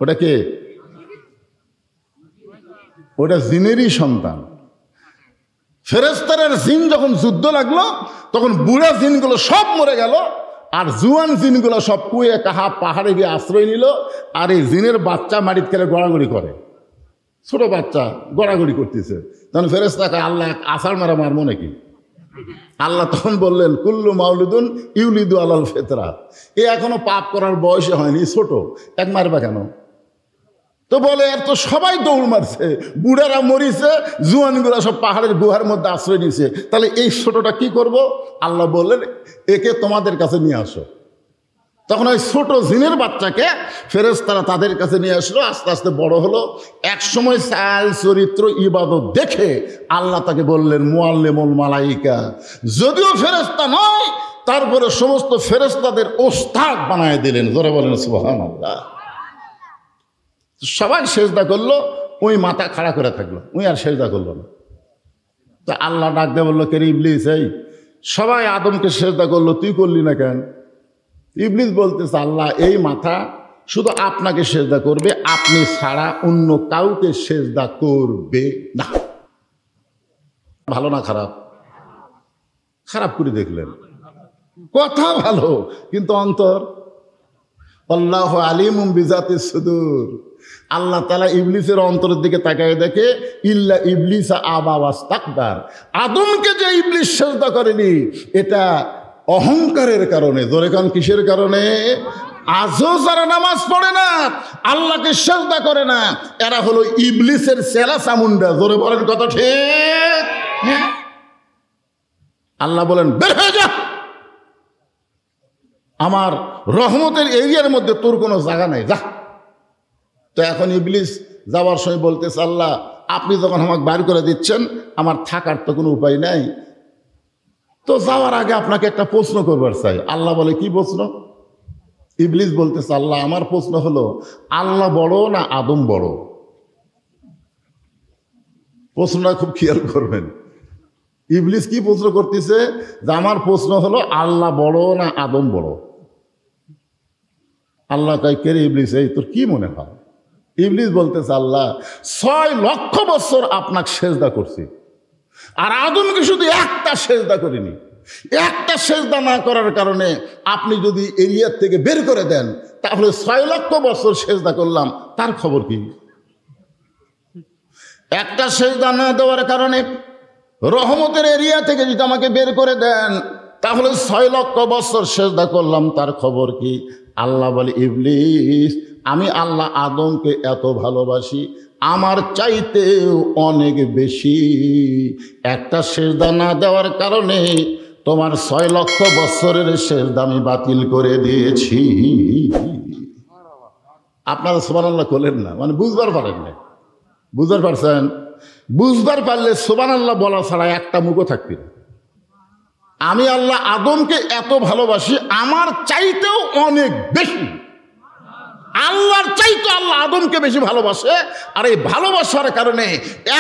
ওটা কে? ওটা জিনেরই সন্তান। ফেরেশতাদের জিন যখন যুদ্ধ লাগলো তখন বুড়া জিনগুলো সব মরে গেল, আর জুয়ান জিনগুলো সব কুয়ে কাহা পাহাড়ে গিয়ে আশ্রয় নিল। আর এই জিনের বাচ্চা মাটির খেলে গড়াগড়ি করে, ছোট বাচ্চা গড়াগড়ি করতেছে। তখন ফেরেশতাকে আল্লাহ আষাঢ় মারা মারবো নাকি? আল্লাহ তখন বললেন, কুল্লু মাউলুদুন ইউলিদু আলাল ফিতরা। এ এখনো পাপ করার বয়সে হয়নি, ছোট, এক মারবা কেন? তো বলে আর তো সবাই দৌড় মারছে, বুড়ারা মরিছে, জুয়ানগুলা সব পাহাড়ের গুহার মধ্যে আশ্রয় নিছে, তাহলে এই ছোটটা কি করব? আল্লাহ বললেন, একে তোমাদের কাছে নিয়ে আসো। তখন ওই ছোট জিনের বাচ্চাকে ফেরেশতারা তাদের কাছে নিয়ে আসলো। আস্তে আস্তে বড় হলো। এক সময় চাল চরিত্র ইবাদত দেখে আল্লাহ তাকে বললেন মুআল্লিমুল মালাইকা। যদিও ফেরেশতা নয়, তারপরে সমস্ত ফেরেশতাদের ওস্তাদ বানায় দিলেন। জোরে বলেন সুবহানাল্লাহ। সবাই সেজদা করলো, ওই মাথা খাড়া করে থাকলো, ওই আর সেজদা করলো না। তো আল্লাহ ডাক দিয়ে বললো, কে ইবলিস, এই সবাই আদমকে সেজদা করলো, তুই করলি না কেন? ইবলিস বলতেছে, আল্লাহ এই মাথা শুধু আপনাকে সেজদা করবে, আপনি ছাড়া অন্য কাউকে সেজদা করবে না। ভালো না খারাপ? খারাপ করে দেখলেন। কথা ভালো, কিন্তু অন্তর। আল্লাহু আলিমুম বিজাতিস সুদূর। আল্লাহ তাআলা ইবলিসের অন্তরের দিকে তাকায় দেখে, ইল্লা ইবলিসা আবা ওয়াস্তাকবার। আদমকে যে ইবলিস সেজদা করেনি, এটা অহংকারের কারণে। জোরে কান, কিসের কারণে? আজও যারা নামাজ পড়ে না, আল্লাহকে সেজদা করে না, এরা হলো ইবলিসের চেলা চামুন্ডা। জোরে বলেন কথা ঠিক? আল্লাহ বলেন, বের হয়ে যা, আমার রহমতের এরিয়ার মধ্যে তোর কোনো জায়গা নাই, যা। তো এখন ইবলিস যাওয়ার সময় বলতেছে, আল্লাহ আপনি যখন আমাকে বাইর করে দিচ্ছেন, আমার থাকার তো কোনো উপায় নাই। তো যাওয়ার আগে আপনাকে একটা প্রশ্ন করবার চাই। আল্লাহ বলে, কি প্রশ্ন? ইবলিস বলতেছে, আল্লাহ আমার প্রশ্ন হলো, আল্লাহ বড় না আদম বড়? প্রশ্নটা খুব খেয়াল করবেন। ইবলিস কি প্রশ্ন করতেছে? যে আমার প্রশ্ন হলো, আল্লাহ বড় না আদম বড়? আল্লাহ কয়, কে রে ইবলিস, এই তোর কি মনে হয়? ইবলিস বলতেছে, আল্লাহ 6 লক্ষ বছর আপনাকে সেজদা করছি, আর আদমকে শুধু একটা সেজদা করিনি। একটা সেজদা না করার কারণে আপনি যদি এরিয়ার থেকে বের করে দেন, তাহলে 6 লক্ষ বছর সেজদা করলাম, তার খবর কি? একটা সেজদা না দেওয়ার কারণে রহমতের এরিয়া থেকে যদি আমাকে বের করে দেন, তাহলে 6 লক্ষ বছর সেজদা করলাম, তার খবর কি? আল্লাহ বলে, ইবলিস আমি আল্লাহ আদমকে এত ভালোবাসি, আমার চাইতেও অনেক বেশি। একটা সেজদা না দেওয়ার কারণে তোমার 6 লক্ষ বছরের সেজদা আমি বাতিল করে দিয়েছি। আপনারা সুবহানাল্লাহ করলেন না, মানে বুঝবার পারেন না। বুঝতে পারছেন? বুঝবার পারলে সুবহানাল্লাহ বলা ছাড়া একটা মুখও থাকবে না। আমি আল্লাহ আদমকে এত ভালোবাসি, আমার চাইতেও অনেক বেশি। আল্লাহর চাইতে আল্লাহ আদমকে বেশি ভালোবাসে, আর এই ভালোবাসার কারণে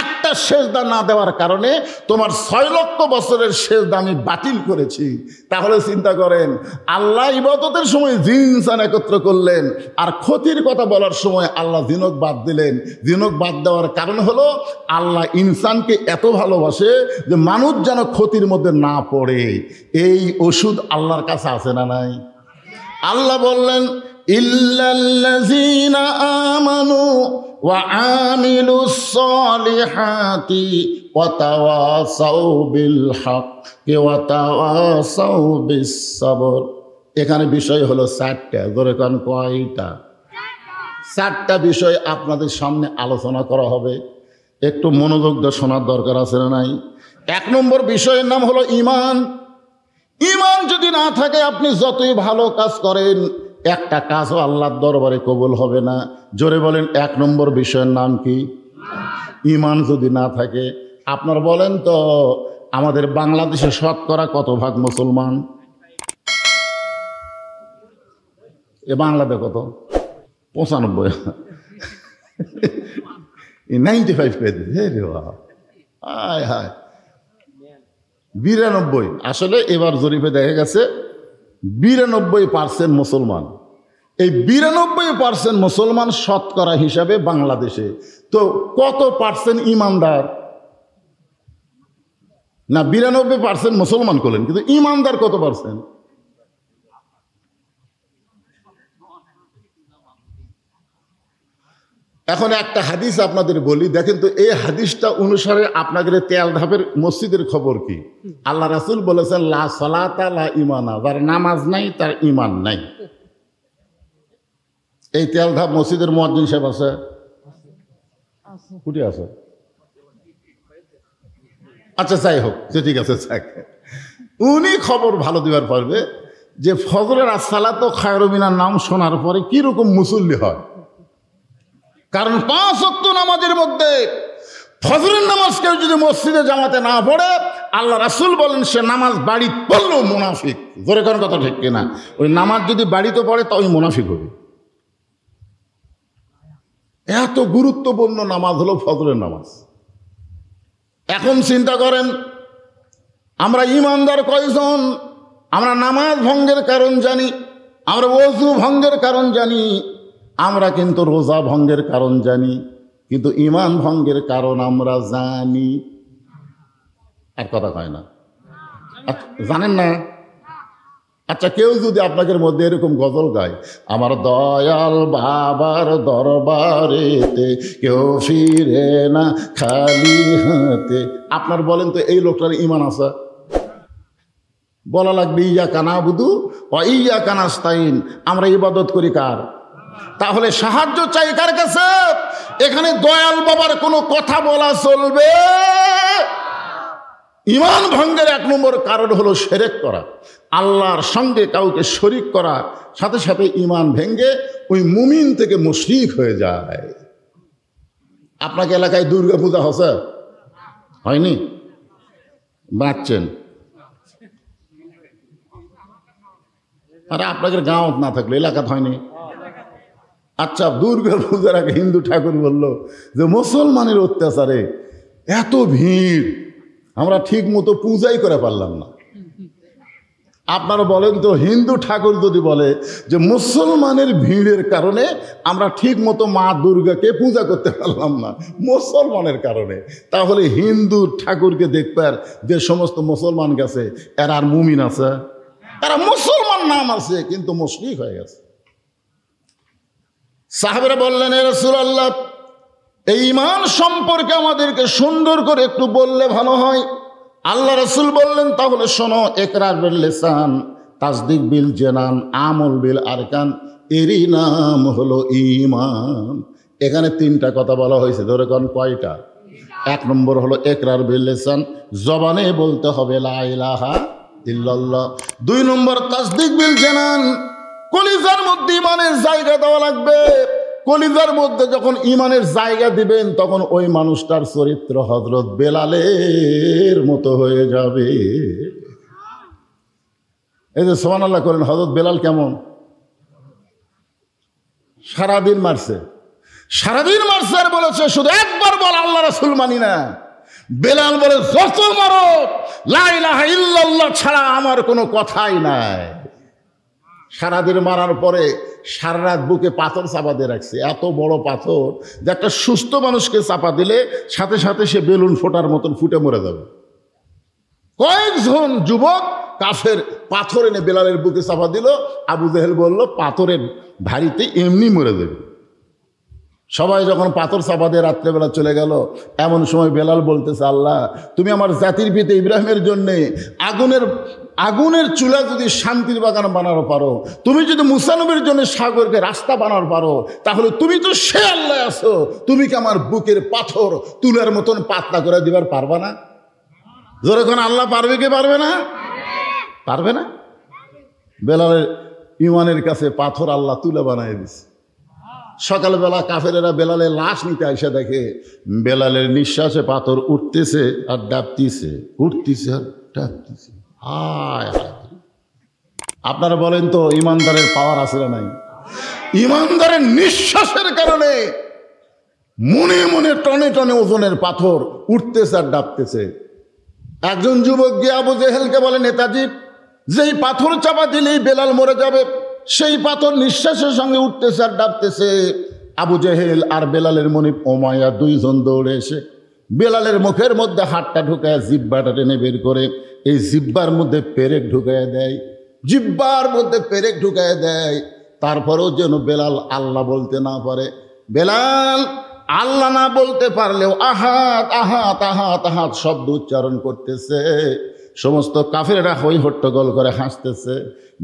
একটা সেজদা না দেওয়ার কারণে তোমার 6 লক্ষ বছরের সেজদা আমি বাতিল করেছি। তাহলে চিন্তা করেন, আল্লাহ ইবাদতের সময় জিন ইনসান একত্র করলেন, আর ক্ষতির কথা বলার সময় আল্লাহ জিনক বাদ দিলেন। জিনক বাদ দেওয়ার কারণ হলো, আল্লাহ ইনসানকে এত ভালোবাসে যে মানুষ যেন ক্ষতির মধ্যে না পড়ে। এই ওষুধ আল্লাহর কাছে আছে না নাই? আল্লাহ বললেন, ইল্লাল্লাযীনা আমানু ওয়া আমিলুস সালিহাতি ওয়া তাওয়াসাউ বিল হাক্কি ওয়া তাওয়াসাউ বিস সাবর। এখানে বিষয় হলো 4টা। ধরে কোন কয়টা? 4টা বিষয় আপনাদের সামনে আলোচনা করা হবে। একটু মনোযোগ দিয়ে শোনার দরকার আছে না নাই? 1 নম্বর বিষয়ের নাম হলো ঈমান। ঈমান যদি না থাকে, আপনি যতই ভালো কাজ করেন, একটা কাজও আল্লাহর দরবারে কবুল হবে না। জোরে বলেন, 1 নম্বর বিষয়ের নাম কি? ঈমান যদি না থাকে। আপনার বলেন তো, আমাদের বাংলাদেশে শতকরা কত ভাগ মুসলমান? এ বাংলাদেশ কত? 95। 95 পেয়ে দিচ্ছে। হায় হায়, 92। আসলে এবার জরিপে দেখা গেছে 92% মুসলমান। এই 92% মুসলমান শতকরা হিসাবে বাংলাদেশে, তো কত পার্সেন্ট ইমানদার? না 92% মুসলমান করলেন, কিন্তু ইমানদার কত পার্সেন্ট? এখন একটা হাদিস আপনাদের বলি, দেখেন তো এই হাদিসটা অনুসারে আপনাদের তেল ধাপের মসজিদের খবর কি? আল্লাহ রাসূল বলেছেন লা সালাতা লা ইমানা, যার নামাজ নাই তার ইমান নাই। এই তেল ধাপ মসজিদের মুয়াজ্জিন সাহেব আছে? কুটি আছে? আচ্ছা যাই হোক, যে ঠিক আছে, উনি খবর ভালো দিবার পারবে যে ফজরের আসসালাতু খায়রুম মিনান নাম শোনার পরে কিরকম মুসল্লি হয়। কারণ 5 ওয়াক্ত নামাজের মধ্যে ফজরের নামাজ কেউ যদি মসজিদে জামাতে না পড়ে, আল্লাহ রাসূল বলেন সে নামাজ বাড়ি পড়লেও মুনাফিক। জোরে কোন কথা ঠিক কিনা? ওই নামাজ যদি বাড়িতে পড়ে তো ওই মুনাফিক হবে। এত গুরুত্বপূর্ণ নামাজ হলো ফজরের নামাজ। এখন চিন্তা করেন আমরা ইমানদার কয়জন? আমরা নামাজ ভঙ্গের কারণ জানি, আমরা ওযু ভঙ্গের কারণ জানি, আমরা কিন্তু রোজা ভঙ্গের কারণ জানি, কিন্তু ঈমান ভঙ্গের কারণ আমরা জানি? আর কথা কয় না, জানেন না? আচ্ছা কেউ যদি আপনাদের মধ্যে এরকম গজল গায়, আমার দয়াল বাবার দরবারেতে কেউ ফিরে না খালি হাতে, আপনার বলেন তো এই লোকটার ঈমান আছে? বলা লাগবে ইয়াকা নাবুদু ওয়া ইয়াকা নাস্তাইন, আমরা ইবাদত করি কার? তাহলে সাহায্য চাই কার কাছে? এখানে দয়াল বাবার কোনো কথা বলা চলবে? ঈমান ভঙ্গের 1 নম্বর কারণ হলো শিরক করা, আল্লাহর সঙ্গে কাউকে শরীক করা, সাথে সাথে ঈমান ভেঙ্গে ওই মুমিন থেকে মুশরিক হয়ে যায়। আপনাকে এলাকায় দুর্গা পূজা হচ্ছে? হয়নি? বাঁচছেন? আরে আপনাদের গাঁও না থাকলে এলাকাতে হয়নি? আচ্ছা দুর্গা পূজার আগে হিন্দু ঠাকুর বলল যে মুসলমানের অত্যাচারে এত ভিড়, আমরা ঠিক মতো পূজাই করে পারলাম না। আপনারা বলেন তো হিন্দু ঠাকুর যদি বলে যে মুসলমানের ভিড়ের কারণে আমরা ঠিক মতো মা দুর্গাকে পূজা করতে পারলাম না মুসলমানের কারণে, তাহলে হিন্দু ঠাকুরকে দেখবার যে সমস্ত মুসলমান গেছে এরা আর মুমিন আছে? এরা মুসলমান নাম আছে কিন্তু মুশরিক হয়ে গেছে। সাহাবারা বললেন এ রাসূলুল্লাহ, এই ঈমান সম্পর্কে আমাদেরকে সুন্দর করে একটু বললে ভালো হয়। আল্লাহ রাসূল বললেন তাহলে শোনো, ইকরার বিল লিসান, তাসদিক বিল জানান, আমল বিল আরকান, এরই নাম হলো ঈমান। এখানে 3টা কথা বলা হয়েছে, ধরে কোন কয়টা? 1 নম্বর হলো ইকরার বিল লিসান, জবানে বলতে হবে লা ইলাহা ইল্লাল্লাহ। 2 নম্বর তাসদিক বিল জানান, কলিজার মধ্যে ঈমানের জায়গা দেওয়া লাগবে। কলিজার মধ্যে যখন ঈমানের জায়গা দিবেন তখন ওই মানুষটার চরিত্র হযরত বেলালের মতো হয়ে যাবে। এই যে সুবহানাল্লাহ করেন, হযরত বেলাল কেমন? সারাদিন মারছে, সারাদিন মারছে আর বলেছে শুধু একবার বল আল্লাহ রাসূল মানি না। বেলাল বলে যত মারো লা ইলাহা ইল্লাল্লাহ ছাড়া আমার কোনো কথাই নাই। সারাদিন মারার পরে সারা রাত বুকে পাথর চাপা দিয়ে রাখছে, এত বড় পাথর যে একটা সুস্থ মানুষকে চাপা দিলে সাথে সাথে সে বেলুন ফোটার মতন ফুটে মরে যাবে। কয়েকজন যুবক কাফের পাথর এনে বেলালের বুকে চাপা দিল। আবু জেহেল বলল পাথরের ভারীতে এমনি মরে যাবে। সবাই যখন পাথর চাপা দিয়ে রাত্রেবেলা চলে গেল, এমন সময় বেলাল বলতেছে, আল্লাহ তুমি আমার জাতির পিতা ইব্রাহিমের জন্যে আগুনের চুলা যদি শান্তির বাগান বানানো পারো, তুমি যদি মুসা নবীর জন্য সাগরকে রাস্তা বানানো পারো, তাহলে তুমি তো সে আল্লাহ আছো, তুমি কি আমার বুকের পাথর তুলার মতন পাতলা করে দিবার পারবা না? যখন আল্লাহ পারবে কি পারবে না? পারবে না। বেলালের ঈমানের কাছে পাথর আল্লাহ তুলা বানায় দিছে। সকালবেলা কাফেরেরা বেলালের লাশ নিতে এসে দেখে বেলালের নিঃশ্বাসে পাথর উঠতেছে আর ডাবতিছে, উঠতেছে আর ডাবতিছে। হায় হায়, আপনারা বলেন তো ইমানদারের পাওয়ার আছে না নাই? ইমানদারের নিঃশ্বাসের কারণে মনে মনে টনে টনে ওজনের পাথর উঠতেছে আর ডাবতেছে। একজন যুবক গিয়ে আবু জেহেলকে বলে, নেতাজি যেই পাথর চাপা দিলেই বেলাল মরে যাবে, সেই পাথর নিঃশ্বাসের সঙ্গে উঠতেছে আর ডাবতেছে। আবু জেহেল আর বেলালের মনিব উমাইয়া দুইজন দৌড়ে এসে বেলালের মুখের মধ্যে হাতটা ঢুকায় জিব্বাটা টেনে বের করে এই জিব্বার মধ্যে পেরেক ঢুকায় দেয়, জিব্বার মধ্যে পেরেক ঢুকায় দেয়। তারপরেও যেন বেলাল আল্লাহ বলতে না পারে। বেলাল আল্লাহ না বলতে পারলেও আহাত আহাত আহাত আহাত শব্দ উচ্চারণ করতেছে। সমস্ত কাফেররা হই হট্টগোল করে হাসতেছে।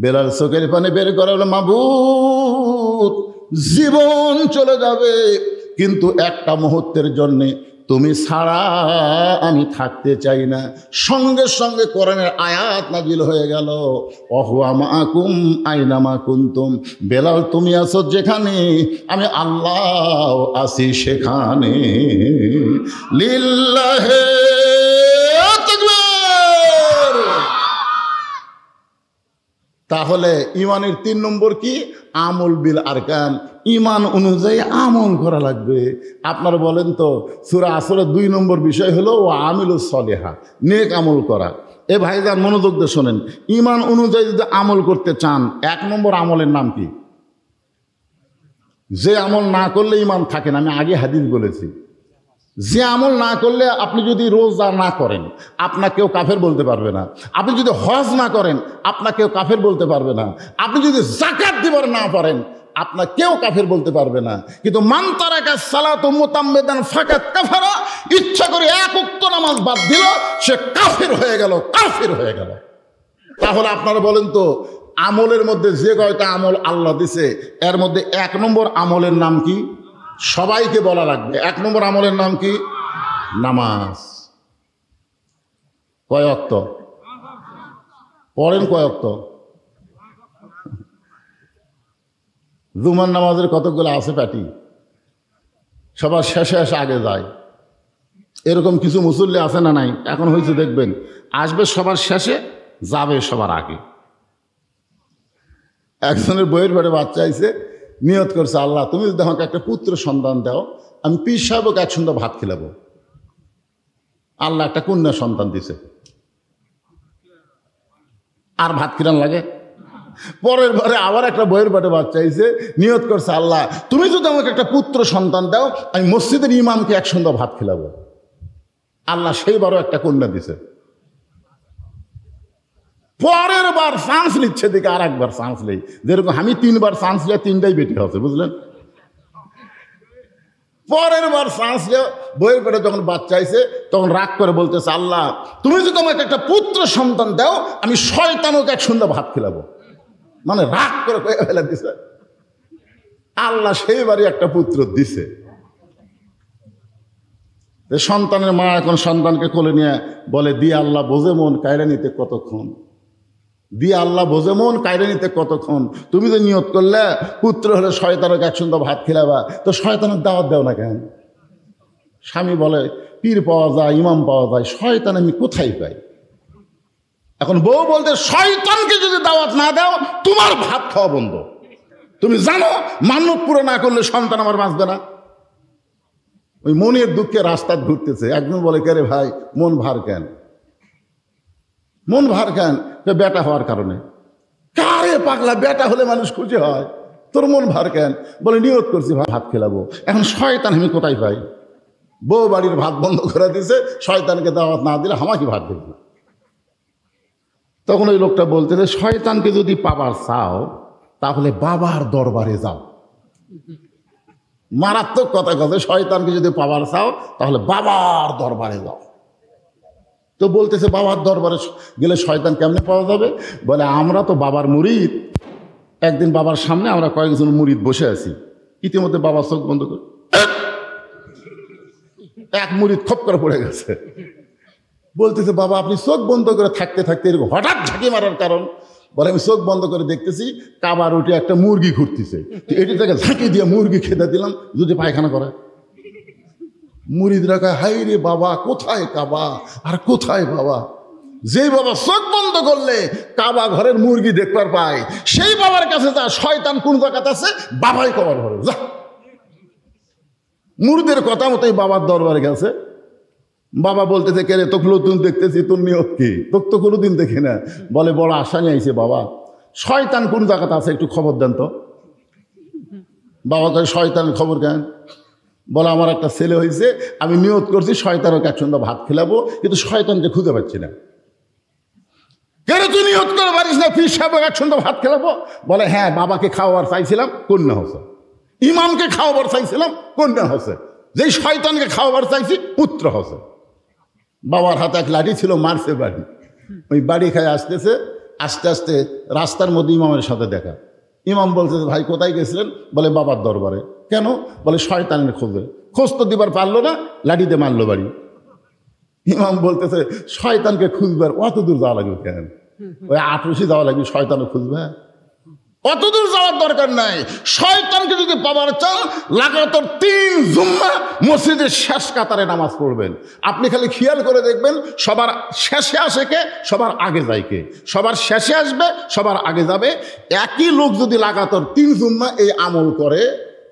বেলাল চোখের পানি বের করে বলে, মাবুদ, জীবন চলে যাবে কিন্তু একটা মুহূর্তের জন্যে তুমি ছাড়া আমি থাকতে চাই না। সঙ্গে সঙ্গে কোরআনের আয়াত নাজিল হয়ে গেল, ওহুয়া মাআকুম আইনামা কুনতুম। বেলাল তুমি আছো যেখানে, আমি আল্লাহ আছি সেখানে। লিল্লাহে তাকবীর। তাহলে ইমানের 3 নম্বর কি? আমল বিল আরকান। ইমান অনুযায়ী আমল করা লাগবে। আপনারা বলেন তো, সূরা আসরের 2 নম্বর বিষয় হলো ও আমিলুস সলিহা, নেক আমল করা। এ ভাইজান মনোযোগ দিয়ে শোনেন, ইমান অনুযায়ী যদি আমল করতে চান 1 নম্বর আমলের নাম কি? যে আমল না করলে ইমান থাকে না। আমি আগে হাদিস বলেছি, যে আমল না করলে, আপনি যদি রোজা না করেন আপনাকেও কাফের বলতে পারবে না। আপনি যদি হজ না করেন আপনাকেও কাফের বলতে পারবে না। আপনি যদি যাকাত দিবার না পারেন আপনাকেও কাফের বলতে পারবে না। কিন্তু মান তারাকা সালাতু মুতাম্মিদান ফাকাত কাফারা, ইচ্ছা করে 1 ওয়াক্ত নামাজ বাদ দিল সে কাফের হয়ে গেল, কাফের হয়ে গেল। তাহলে আপনারা বলেন তো, আমলের মধ্যে যে কয়টা আমল আল্লাহ দিছে এর মধ্যে 1 নম্বর আমলের নাম কি? সবাইকে বলা লাগবে। 1 নম্বর আমলের নাম কি? নামাজ। কয় ওয়াক্ত পড়েন? কয় ওয়াক্ত? জুমার নামাজের কতগুলো আছে প্যাটি, সবার শেষে এসে আগে যায়। এরকম কিছু মুসল্লি আছে না নাই? এখন হয়েছে দেখবেন, আসবে সবার শেষে, যাবে সবার আগে। একজনের বইয়ের ঘরে বাচ্চা আইছে, নিয়ত করছে, আল্লাহ তুমি যদি আমাকে একটা পুত্র সন্তান দাও আমি পীর সাহেবকে একসঙ্গে ভাত খিলাবো। আল্লাহ একটা কন্যা সন্তান দিছে, আর ভাত কিরান লাগে? পরের বারে আবার একটা বইয়ের বাটে বাচ্চা আইছে, নিয়ত করছে, আল্লাহ তুমি যদি আমাকে একটা পুত্র সন্তান দাও আমি মসজিদের ইমামকে একসঙ্গে ভাত খিলাবো। আল্লাহ সেইবারও একটা কন্যা দিছে। পরের বার চান্স নিচ্ছে দিকে আর একবার চান্স নেই। যেরকম আমি 3 বার চান্স নিয়ে 3টাই বেটি হচ্ছে, বুঝলেন? পরের বার চান্স নিয়ে বইয়ের পেটে যখন বাচ্চা আইছে তখন রাগ করে বলতেছে, আল্লাহ তুমি যদি আমাকে একটা পুত্র সন্তান দাও আমি শয়তানকে একসঙ্গে ভাত খিলাবো। মানে রাগ করে ফেলে দিছে। আল্লাহ সেইবারই একটা পুত্র দিছে। সন্তানের মা এখন সন্তানকে কোলে নিয়ে বলে, দিয়ে আল্লাহ বোঝে মন কায়রা নিতে কতক্ষণ, দিয়ে আল্লাহ বোঝে মন কায়রা নিতে কতক্ষণ। তুমি যে নিয়ত করলে পুত্র হলে শয়তানকে একসঙ্গে ভাত খিলাবা, তো শয়তানের দাওয়াত দাও না কেন? স্বামী বলে পীর পাওয়া যায়, ইমাম পাওয়া যায়, শয়তান আমি কোথায় পাই? এখন বউ বলতে, শয়তানকে যদি দাওয়াত না দাও তোমার ভাত খাওয়া বন্ধ। তুমি জানো মান্যত পুরো না করলে সন্তান আমার বাঁচবে না। ওই মনের দুঃখে রাস্তা ঘুরতেছে। একজন বলে, কে রে ভাই মন ভার কেন? মন ভার কেন? বেটা হওয়ার কারণে। কারে পাগলা, বেটা হলে মানুষ খুশি হয়, তোর মন ভার কেন? বলে নিয়ত করছি ভাত খেলাবো। এখন শয়তান আমি কোথায় পাই? বউ বাড়ির ভাত বন্ধ করে দিছে, শয়তানকে দাওয়াত না দিলে আমাকে ভাত দেবে না। তখন ওই লোকটা বলতেছে, শয়তানকে যদি পাবার চাও তাহলে বাবার দরবারে যাও। মারাত্মক কথা কথা, শয়তানকে যদি পাবার চাও তাহলে বাবার দরবারে যাও। তো বলতেছে, বাবার দরবারে গেলে শয়তান কেমনে পাওয়া যাবে? বলে, আমরা তো বাবার মুরিদ। একদিন বাবার সামনে আমরা কয়েকজন মুরিদ বসে আছি, ইতিমধ্যে বাবা চোখ বন্ধ করে এক মুরিদ খপ করে পড়ে গেছে। বলতেছে, বাবা আপনি চোখ বন্ধ করে থাকতে থাকতে এরকম হঠাৎ ঝাঁকি মারার কারণ? বলে, আমি চোখ বন্ধ করে দেখতেছি কাবার উঠে একটা মুরগি ঘুরতেছে, এটি থেকে ঝাঁকি দিয়ে মুরগি খেতে দিলাম যদি পায়খানা করে। মুরিদরা কয়, হাই রে বাবা, কোথায় কাবা আর কোথায় বাবা? যেই বাবা চোখ বন্ধ করলে কাবা ঘরের মুরগি দেখবার পায়, সেই বাবার কাছে যা। শয়তান কোন জায়গাতে আছে? বাবাই কাবার ঘরে যা। মুরিদের কথা মতোই বাবার দরবারে গেছে। বাবা বলতেছে, কে রে তোকে নতুন দেখতেছি, তোর নিয়ত কি? তোকে তো কোনোদিন দেখি না। বলে, বড় আশা নিয়ে আইছে বাবা, শয়তান কোন জায়গাতে আছে একটু খবর দেন তো। বাবা কয় শয়তানের খবর কেন? বলে আমার একটা ছেলে হয়েছে, আমি নিয়ত করছি শয়তানকে এক সন্ধ্যা ভাত খেলাবো, কিন্তু শয়তানকে খুঁজে পাচ্ছি না। কেন তুই নিয়ত করে পারিস না পীর সাহেব এক সন্ধ্যা ভাত খেলাবো? বলে হ্যাঁ, বাবাকে খাওয়াবার চাইছিলাম, কন্যা হচ্ছে। ইমামকে খাওয়াবার চাইছিলাম, কন্যা হচ্ছে। যেই শয়তানকে খাওয়াবার চাইছি, পুত্র হচ্ছে। বাবার হাতে এক লাঠি ছিল, মারছে বাড়ি। ওই বাড়ি খায় আসতেছে, আস্তে আস্তে রাস্তার মধ্যে ইমামের সাথে দেখা। ইমাম বলতেছে ভাই কোথায় গেছিলেন? বলে বাবার দরবারে। কেন? বলে শয়তানের খোঁজে। খোঁজ তো দিবার পারলো না, লাঠিতে মারলো বাড়ি। ইমাম বলতেছে শয়তানকে খুঁজবার অত দূর যাওয়া লাগবে কেন? ওই আটরশি যাওয়া লাগবে শয়তানও খুঁজবে? অত দূর যাওয়ার দরকার নাই। শয়তানকে যদি পাবার চান, লাগাতার 3 জুম্মা মসজিদের শেষ কাতারে নামাজ পড়বেন। আপনি খালি খেয়াল করে দেখবেন, সবার শেষে আসে কে, সবার আগে যায় কে? সবার শেষে আসবে, সবার আগে যাবে। একই লোক যদি লাগাতার 3 জুম্মা এই আমল করে,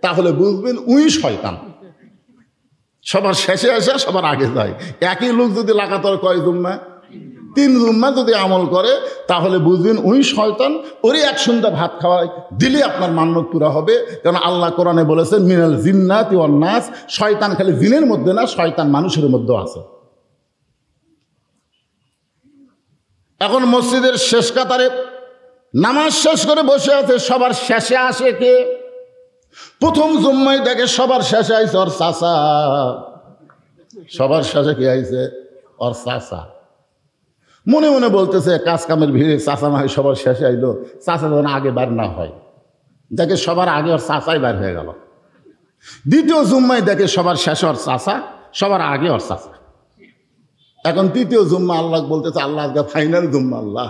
তাহলে বুঝবেন উই শয়তান। সবার শেষে আসে, সবার আগে যায়। একই লোক যদি লাগাতার কয় জুম্মা? 3 জুম্মা যদি আমল করে, তাহলে বুঝবেন ওই শয়তান। ওরই এক সন্ধ্যা ভাত খাওয়ায় দিলে আপনার মান্যত পুরা হবে। কারণ আল্লাহ কোরআনে বলেছেন মিনাল জিন্নাতি ওয়ান নাস, শয়তান খালি জিনের মধ্যে না, শয়তান মানুষের মধ্যেও আছে। এখন মসজিদের শেষ কাতারে নামাজ শেষ করে বসে আছে, সবার শেষে আসে কে? প্রথম জুম্মায় দেখে সবার শেষে আইছে ওর চাচা। সবার শেষে কে আইছে? ওর চাচা। মনে মনে বলতেছে কাজ কামের ভিড়ে চাচা না হয় সবার শেষে আইলো, চাচা যেন আগে বার না হয়। দেখে সবার আগে ওর চাচাই বার হয়ে গেল। দ্বিতীয় জুম্মায় দেখে সবার শেষে ওর চাচা, সবার আগে ওর চাচা। এখন তৃতীয় জুম্মা আল্লাহ বলতেছে আল্লাহ আজকে ফাইনাল জুম্মা, আল্লাহ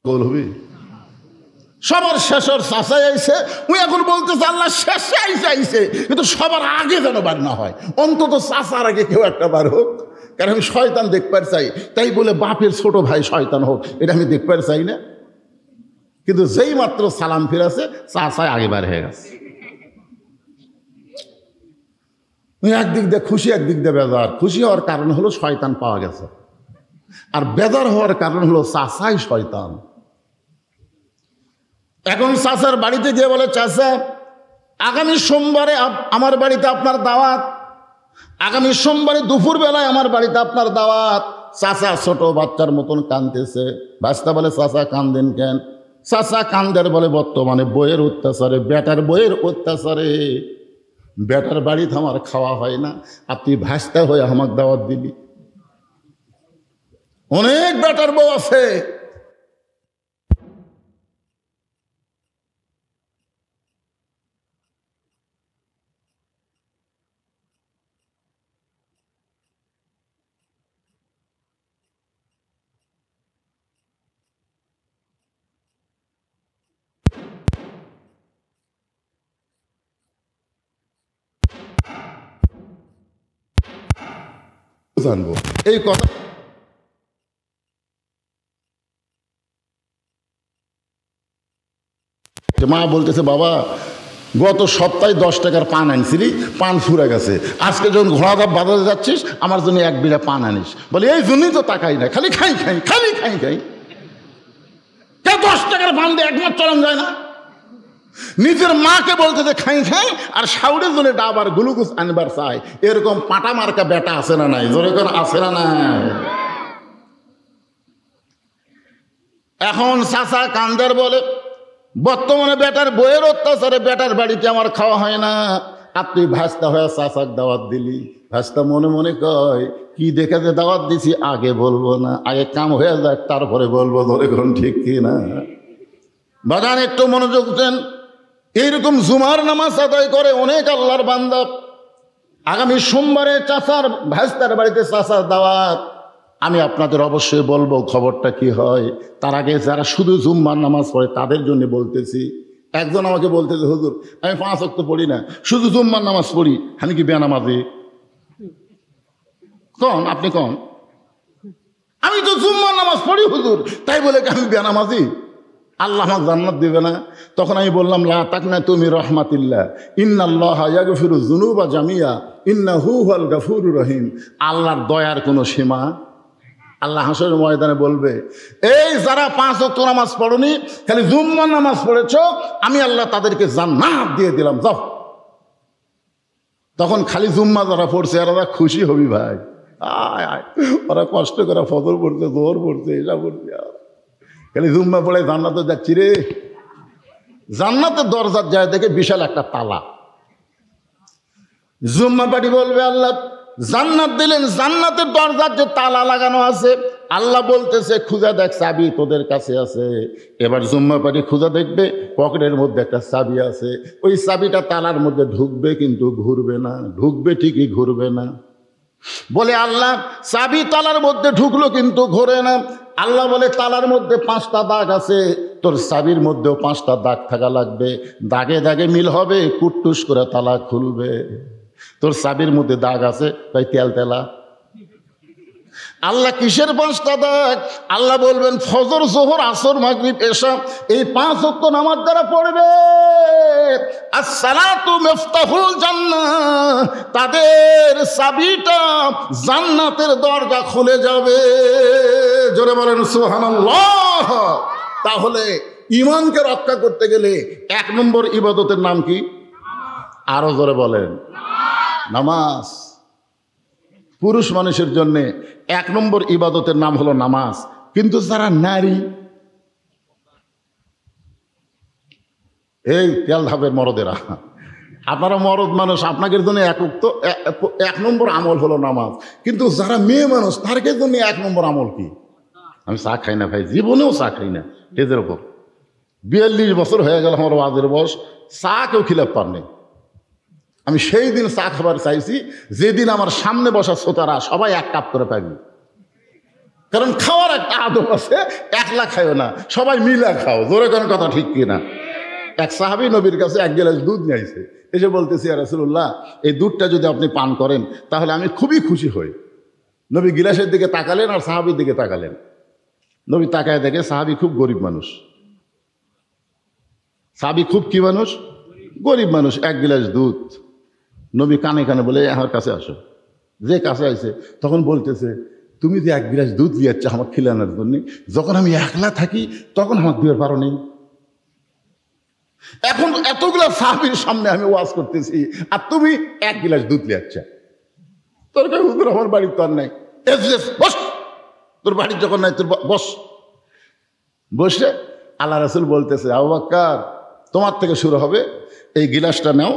হবে সবার শেষের চাচাই আইছে। ওই এখন বলতেছে আল্লাহ শেষে আইছে, কিন্তু সবার আগে যেন বার না হয়, অন্তত চাচার আগে কেউ একটা বার হোক। কারণ আমি শয়তান দেখবার চাই, তাই বলে বাপের ছোট ভাই শয়তান হোক, এটা আমি দেখবার চাই না। কিন্তু যেই মাত্র সালাম ফিরাছে, চাচাই আগে বার হয়ে গেছে। একদিক দিয়ে খুশি, একদিক দিয়ে বেজার। খুশি হওয়ার কারণ হলো শয়তান পাওয়া গেছে, আর বেজার হওয়ার কারণ হলো চাচাই শয়তান। এখন চাচার বাড়িতে গিয়ে বলে চাচা আগামী সোমবারে আমার বাড়িতে আপনার দাওয়াত, আগামী সোমবারে দুপুর বেলায় আমার বাড়িতে আপনার দাওয়াত। চাচা ছোট বাচ্চার মতন কাঁদতেছে। ভাস্তা বলে চাচা কান্দেন কেন? চাচা কান্দের বলে বর্তমানে বইয়ের অত্যাচারে, বেটার বইয়ের অত্যাচারে বেটার বাড়িতে আমার খাওয়া হয় না, আর তুই ভাস্তা হয়ে আমার দাওয়াত দিবি। অনেক বেটার বউ আছে, জানবো এই কথা। মা বলতেছে বাবা গত সপ্তাহে 10 টাকার পান আনছিলি, পান ফুরে গেছে, আজকে যখন ঘোড়াধাপ বাজারে যাচ্ছিস আমার জন্য 1 বিঘা পান আনিস। বলে এই জন্যই তো তাকাই না, খালি খাই খাই খালি খাই খাই। 10 টাকার পান দিয়ে 1 মাস চলান যায় না? নিজের মাকে বলতেছে খাই খাই, আর শাউরের জন্য ডাবার গ্লুকোজ আনবার চাই। এরকম পাটা মার্কা বেটা আছে না নাই? জোরে করে আছে না নাই? এখন চাচা কান্দার বলে বর্তমানে বেটার বইয়ের অত্যাচারে বেটার বাড়িতে আমার খাওয়া হয় না, আর তুই ভাস্তা হয়ে চাচাক দাওয়াত দিলি। ভাস্তা মনে মনে কয় কি দেখে যে দাওয়াত দিছি আগে বলবো না, আগে কাম হয়ে যাক তারপরে বলবো। ধরে কোন ঠিক কি না? বাগান একটু মনোযোগ দেন। এইরকম জুমার নামাজ আদায় করে অনেক আল্লাহর বান্দা। আগামী সোমবারে চাচার ভাস্তার বাড়িতে চাচার দাওয়াত। আমি আপনাদের অবশ্যই বলবো খবরটা কি হয়। তার আগে যারা শুধু জুম্মার নামাজ পড়ে তাদের জন্য বলতেছি। একজন আমাকে বলতেছে হুজুর আমি 5 ওয়াক্ত পড়ি না, শুধু জুম্মার নামাজ পড়ি, আমি কি বেনামাজি? কন আপনি কন, আমি তো জুম্মার নামাজ পড়ি হুজুর, তাই বলে কি আমি বেনামাজি? আল্লাহ আমাকে জান্নাত দিবে না? তখন আমি বললাম লা তাকনাতু মির রাহমাতিল্লাহ ইন্নাল্লাহা ইয়াগফিরুয যুনুবা জামিয়া ইন্নাহু হুয়াল গাফুরুর রহিম। আল্লাহর দয়ার কোনো সীমা আল্লাহ হাসরের ময়দানে বলবে, এই যারা 5 ওয়াক্ত নামাজ পড়নি, খালি জুম্মার নামাজ পড়েছো, আমি আল্লাহ তাদেরকে জান্নাত দিয়ে দিলাম, যাও। তখন খালি জুম্মা যারা পড়ছে ওরা খুশি হবি ভাই, আয় আয়, ওরা কষ্ট করে ফজর পড়ছে, জোহর পড়ছে, এসা পড়ছে, খালি জুম্মা পড়ে জান্নাতে যাচ্ছি রে। জান্নাতের দরজার যায় দেখে বিশাল একটা তালা। জুম্মা পাটি বলবে, আল্লাহ জান্নাত দিলেন, জান্নাতের দরজার যে তালা লাগানো আছে, আল্লাহ বলতেছে খুঁজা দেখ, চাবি তোদের কাছে আছে। এবার জুম্মা পাটি খুঁজা দেখবে, পকেটের মধ্যে একটা চাবি আছে, ওই চাবিটা তালার মধ্যে ঢুকবে কিন্তু ঘুরবে না, ঢুকবে ঠিকই ঘুরবে না। বলে আল্লাহ চাবি তালার মধ্যে ঢুকলো কিন্তু ঘোরে না। আল্লাহ বলে তালার মধ্যে 5টা দাগ আছে, তোর চাবির মধ্যেও 5টা দাগ থাকা লাগবে, দাগে দাগে মিল হবে, কুট্টুস করে তালা খুলবে। তোর চাবির মধ্যে দাগ আছে, তাই তেল তেলা। আল্লাহ কিসের 5টা দাগ? আল্লাহ বলবেন ফজর, জোহর, আসর, মাগরিব, এশা, এই 5 ওয়াক্ত নামাজ যারা পড়বে, আসসালাতু মিফতাহুল জান্নাহ, তাদের চাবিটা জান্নাতের দরজা খুলে যাবে। জোরে বলেন সুবহানাল্লাহ। তাহলে ঈমানকে রক্ষা করতে গেলে 1 নম্বর ইবাদতের নাম কি? আরো জোরে বলেন, নামাজ। পুরুষ মানুষের জন্য 1 নম্বর ইবাদতের নাম হলো নামাজ। কিন্তু যারা নারী, এই তেল ধাপের মরদেরা, আপনারা মরদ মানুষ, আপনাদের জন্য 1 নম্বর আমল হলো নামাজ। কিন্তু যারা মেয়ে মানুষ, তার জন্য 1 নম্বর আমল কি? আমি চা খাই না ভাই, জীবনেও চা খাই না। এদের ওপর 42 বছর হয়ে গেল আমার ওয়াজের বয়স, চা কেউ খিলাফ পাননি। আমি সেই দিন চা খাবার চাইছি যেদিন আমার সামনে বসা শ্রোতারা সবাই 1 কাপ করে পাবি। কারণ খাওয়ার একটা আদব আছে, একলা খাইও না, সবাই মিলা খাও। জোরে কোন কথা ঠিক কিনা? এক সাহাবী নবীর কাছে 1 গ্লাস দুধ নিয়ে আইছে, এসে বলতেছি, ইয়া রাসূলুল্লাহ, এই দুধটা যদি আপনি পান করেন তাহলে আমি খুবই খুশি হই। নবী গিলাসের দিকে তাকালেন আর সাহাবীর দিকে তাকালেন। নবী তাকায় দেখে সাহাবী খুব গরিব মানুষ। সাহাবী খুব কি মানুষ? গরিব মানুষ। 1 গ্লাস দুধ। নবী কানে কানে বলে, আমার কাছে আসো। যে কাছে আসে তখন বলতেছে, তুমি যে 1 গ্লাস দুধ দিয়েছ আমার খিলানোর জন্য, যখন আমি একলা থাকি তখন আমার দিবার পারো নেই। এখন এতগুলা সাহাবীর সামনে আমি ওয়াজ করতেছি আর তুমি 1 গ্লাস দুধ লিয়াচ্ছ। তোর কাছে হুজুর আমার বাড়ির তো আর নাই, বস, তোর বাড়ির যখন নাই তোর বস। বসে আল্লাহ রাসূল বলতেছে, আবু বকর তোমার থেকে শুরু হবে, এই গিলাসটা নাও,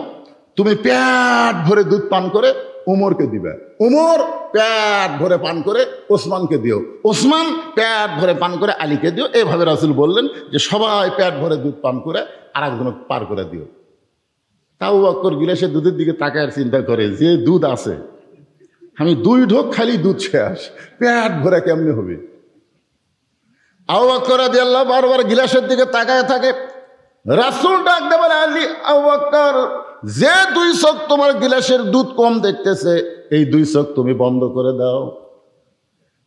তুমি পেট ভরে দুধ পান করে উমরকে দিবে, উমর পেট ভরে পান করে ওসমানকে দিও, ওসমান পেট ভরে পান করে আলীকে দিও। এভাবে রাসূল বললেন যে সবাই পেট ভরে দুধ পান করে আর একজনকে পার করে দিও। তাও আবু বকর গিলাসের দুধের দিকে তাকায় চিন্তা করে, যে দুধ আছে আমি 2 ঢোক খালি দুধ শেষ, পেট ভরে কেমনে হবে? আবু বকর রাদিয়াল্লাহু বারবার গিলাসের দিকে তাকায় থাকে। রাসূল ডাক দেবে, আলী, আবু বকর, যে 2 চোখ তোমার গিলাসের দুধ কম দেখতেছে, এই 2 চোখ তুমি বন্ধ করে দাও।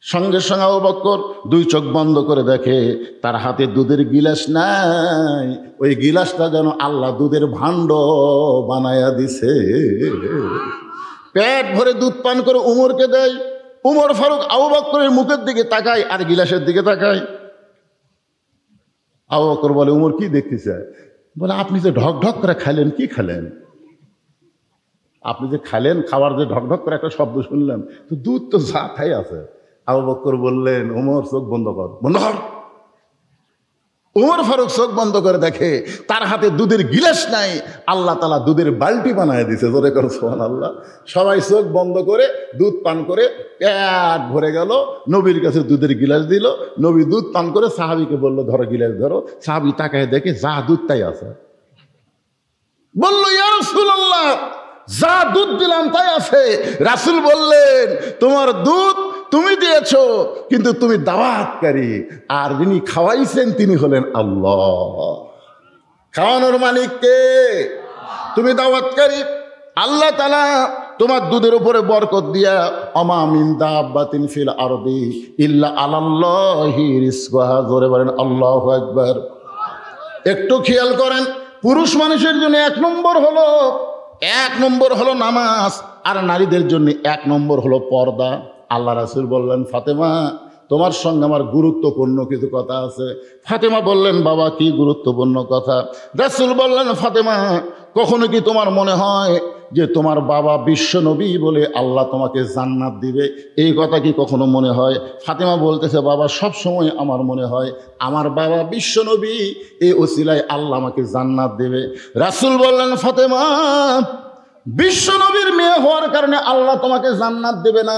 সঙ্গে সঙ্গে আবু বকর 2 চোখ বন্ধ করে দেখে তার হাতে দুধের গিলাস নাই, ওই গিলাসটা যেন আল্লাহ দুধের ভাণ্ড বানায়া দিছে। পেট ভরে দুধ পান করে উমরকে দেয়। উমর ফারুক আবু বকরের মুখের দিকে তাকায় আর গিলাসের দিকে তাকায়। আবু বকর বলে, উমর কি দেখতেছে? বলে, আপনি যে ঢক ঢক করে খাইলেন, কি খেলেন? আপনি যে খাইলেন, খাবার যে ঢক ঢক করে একটা শব্দ শুনলেন, তো দুধ তো যা খাই আছে। আবু বকর বললেন, উমর চোখ বন্ধ কর, বন্ধ কর। উমর ফারুক চোখ বন্ধ করে দেখে তার হাতে দুধের গিলাস নাই, আল্লাহ তাআলা দুধের বালতি বানায় দিছে। জোরে করে সুবহানাল্লাহ। সবাই চোখ বন্ধ করে দুধ পান করে পেট ভরে গেল। নবীর কাছে দুধের গিলাস দিল, নবী দুধ পান করে সাহাবীকে বলল, ধরো গিলাস ধরো। সাহাবী তাকায় দেখে যা দুধ তাই আছে। বলল, ইয়া রাসূলুল্লাহ, যা দুধ দিলাম তাই আছে। রাসূল বললেন, তোমার দুধ তুমি দিয়েছো, কিন্তু তুমি দাওয়াতকারী, আর যিনি খাওয়াইছেন তিনি হলেন আল্লাহ। খাওয়ানোর মালিক কে? তুমি দাওয়াতকারী। আল্লাহ তাআলা তোমার দুধের উপরে বরকত দিয়া, আমা মিন দাব্বাতিন ফিল আরদি ইল্লা আলাল্লাহি রিজকুহা। জোরে বলেন আল্লাহু আকবার। একটু খেয়াল করেন, পুরুষ মানুষের জন্য 1 নম্বর হলো নামাজ, আর নারীদের জন্য 1 নম্বর হলো পর্দা। আল্লাহ রাসূল বললেন, ফাতেমা তোমার সঙ্গে আমার গুরুত্বপূর্ণ কিছু কথা আছে। ফাতেমা বললেন, বাবা কি গুরুত্বপূর্ণ কথা? রাসূল বললেন, ফাতেমা কখনো কি তোমার মনে হয় যে তোমার বাবা বিশ্ব নবী বলে আল্লাহ তোমাকে জান্নাত দিবে? এই কথা কি কখনো মনে হয়? ফাতেমা বলতেছে, বাবা সব সময় আমার মনে হয় আমার বাবা বিশ্ব নবী, এই ওসিলায় আল্লাহ আমাকে জান্নাত দেবে। রাসূল বললেন, ফাতেমা বিশ্ব নবীর মেয়ে হওয়ার কারণে আল্লাহ তোমাকে জান্নাত দেবে না।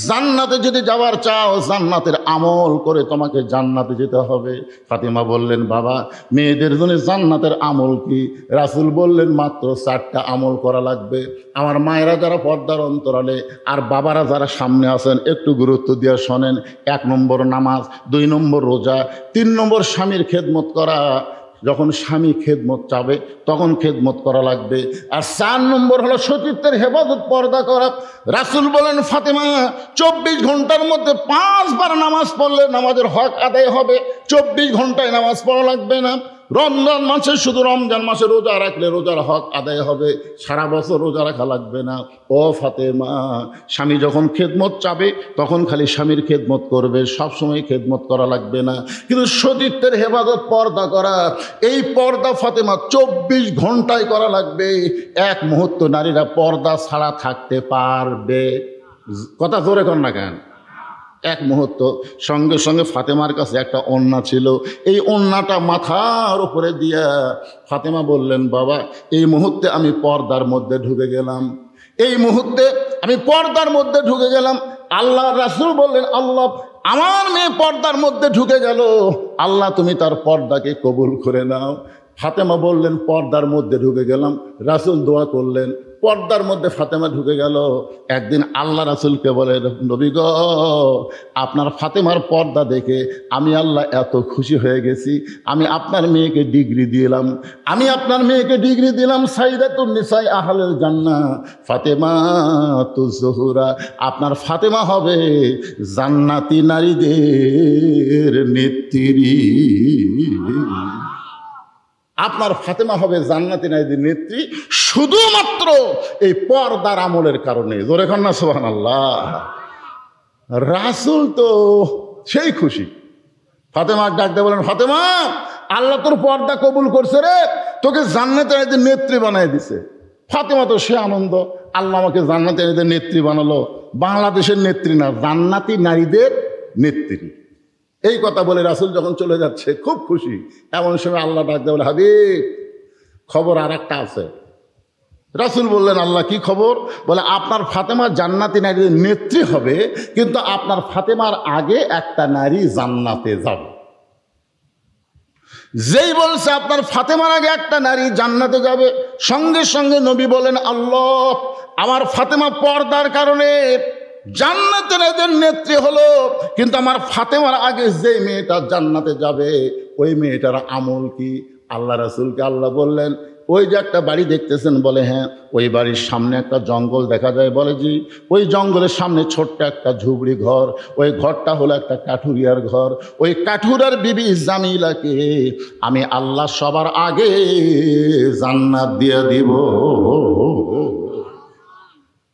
জান্নাতে যদি যাওয়ার চাও, জান্নাতের আমল করে তোমাকে জান্নাতে যেতে হবে। ফাতেমা বললেন, বাবা মেয়েদের জন্য জান্নাতের আমল কি? রাসূল বললেন, মাত্র 4টা আমল করা লাগবে। আমার মায়েরা যারা পর্দার অন্তরালে আর বাবারা যারা সামনে আছেন, একটু গুরুত্ব দিয়ে শোনেন। 1 নম্বর নামাজ, 2 নম্বর রোজা, 3 নম্বর স্বামীর খেদমত করা। যখন স্বামী খেদমত চাবে তখন খেদমত করা লাগবে। আর 4 নম্বর হলো সতীত্বের হেফাজত, পর্দা করা। রাসূল বলেন, ফাতেমা 24 ঘন্টার মধ্যে 5 বার নামাজ পড়লে নামাজের হক আদায় হবে। 24 ঘন্টায় নামাজ পড়া লাগবে না। রমজান মাসে শুধু রমজান মাসে রোজা রাখলে রোজার হক আদায় হবে, সারা বছর রোজা রাখা লাগবে না। ও ফাতেমা, স্বামী যখন খেদমত চাবে তখন খালি স্বামীর খেদমত করবে, সবসময় খেদমত করা লাগবে না। কিন্তু সতীত্বের হেফাজত, পর্দা করা, এই পর্দা ফাতেমা 24 ঘন্টায় করা লাগবে। 1 মুহূর্ত নারীরা পর্দা ছাড়া থাকতে পারবে? কথা জোরে কর না কেন? 1 মুহূর্ত। সঙ্গে সঙ্গে ফাতেমার কাছে একটা ওড়না ছিল, এই ওড়নাটা মাথার উপরে দিয়া ফাতেমা বললেন, বাবা এই মুহূর্তে আমি পর্দার মধ্যে ঢুকে গেলাম, এই মুহূর্তে আমি পর্দার মধ্যে ঢুকে গেলাম। আল্লাহ রাসূল বললেন, আল্লাহ আমার মেয়ে পর্দার মধ্যে ঢুকে গেল, আল্লাহ তুমি তার পর্দাকে কবুল করে নাও। ফাতেমা বললেন, পর্দার মধ্যে ঢুকে গেলাম। রাসূল দোয়া করলেন, পর্দার মধ্যে ফাতেমা ঢুকে গেল। একদিন আল্লাহ রাসূলকে বলে, নবী গো, আপনার ফাতেমার পর্দা দেখে আমি আল্লাহ এত খুশি হয়ে গেছি, আমি আপনার মেয়েকে ডিগ্রি দিলাম, আমি আপনার মেয়েকে ডিগ্রি দিলাম সাইয়্যিদাতুন নিসাই আহলিল জান্নাহ, ফাতেমাতুজ জোহরা। আপনার ফাতেমা হবে জান্নাতি নারীদের নেত্রী। আপনার ফাতেমা হবে জান্নাতি নারীদের নেত্রী শুধুমাত্র এই পর্দার আমলের কারণে। জোরে খান না সুবহানাল্লাহ। রাসূল তো সেই খুশি। ফাতেমা ডাকতে বলেন, ফাতেমা আল্লাহ তোর পর্দা কবুল করছে রে, তোকে জান্নাতি নারীদের নেত্রী বানায় দিছে। ফাতেমা তো সে আনন্দ, আল্লাহ আমাকে জান্নাতি নারীদের নেত্রী বানালো। বাংলাদেশের নেত্রী না, জান্নাতি নারীদের নেত্রী। এই কথা বলে রাসূল যখন চলে যাচ্ছে খুব খুশি। এমন সময় আল্লাহ ডাকতে বলে, হাবিব খবর আর একটা আছে। রাসূল বললেন, আল্লাহ কি খবর? বলে, আপনার ফাতেমা জান্নাতি নারীদের নেত্রী হবে, কিন্তু আপনার ফাতেমার আগে একটা নারী জান্নাতে যাবে। যেই বলছে আপনার ফাতেমার আগে একটা নারী জান্নাতে যাবে, সঙ্গে সঙ্গে নবী বলেন, আল্লাহ আমার ফাতেমা পর্দার কারণে জান্নাতে নারীদের নেত্রী হলো, কিন্তু আমার ফাতেমার আগে যে মেয়েটা জান্নাতে যাবে ওই মেয়েটার আমল কি? আল্লাহ রাসূলকে আল্লাহ বললেন, ওই যে একটা বাড়ি দেখতেছেন? বলে হ্যাঁ। ওই বাড়ির সামনে একটা জঙ্গল দেখা যায়? বলে জি। ওই জঙ্গলের সামনে ছোট্ট একটা ঝুপড়ি ঘর, ওই ঘরটা হলো একটা কাঠুরিয়ার ঘর। ওই কাঠুরার বিবি জামিলাকে আমি আল্লাহ সবার আগে জান্নাত দিয়ে দিব।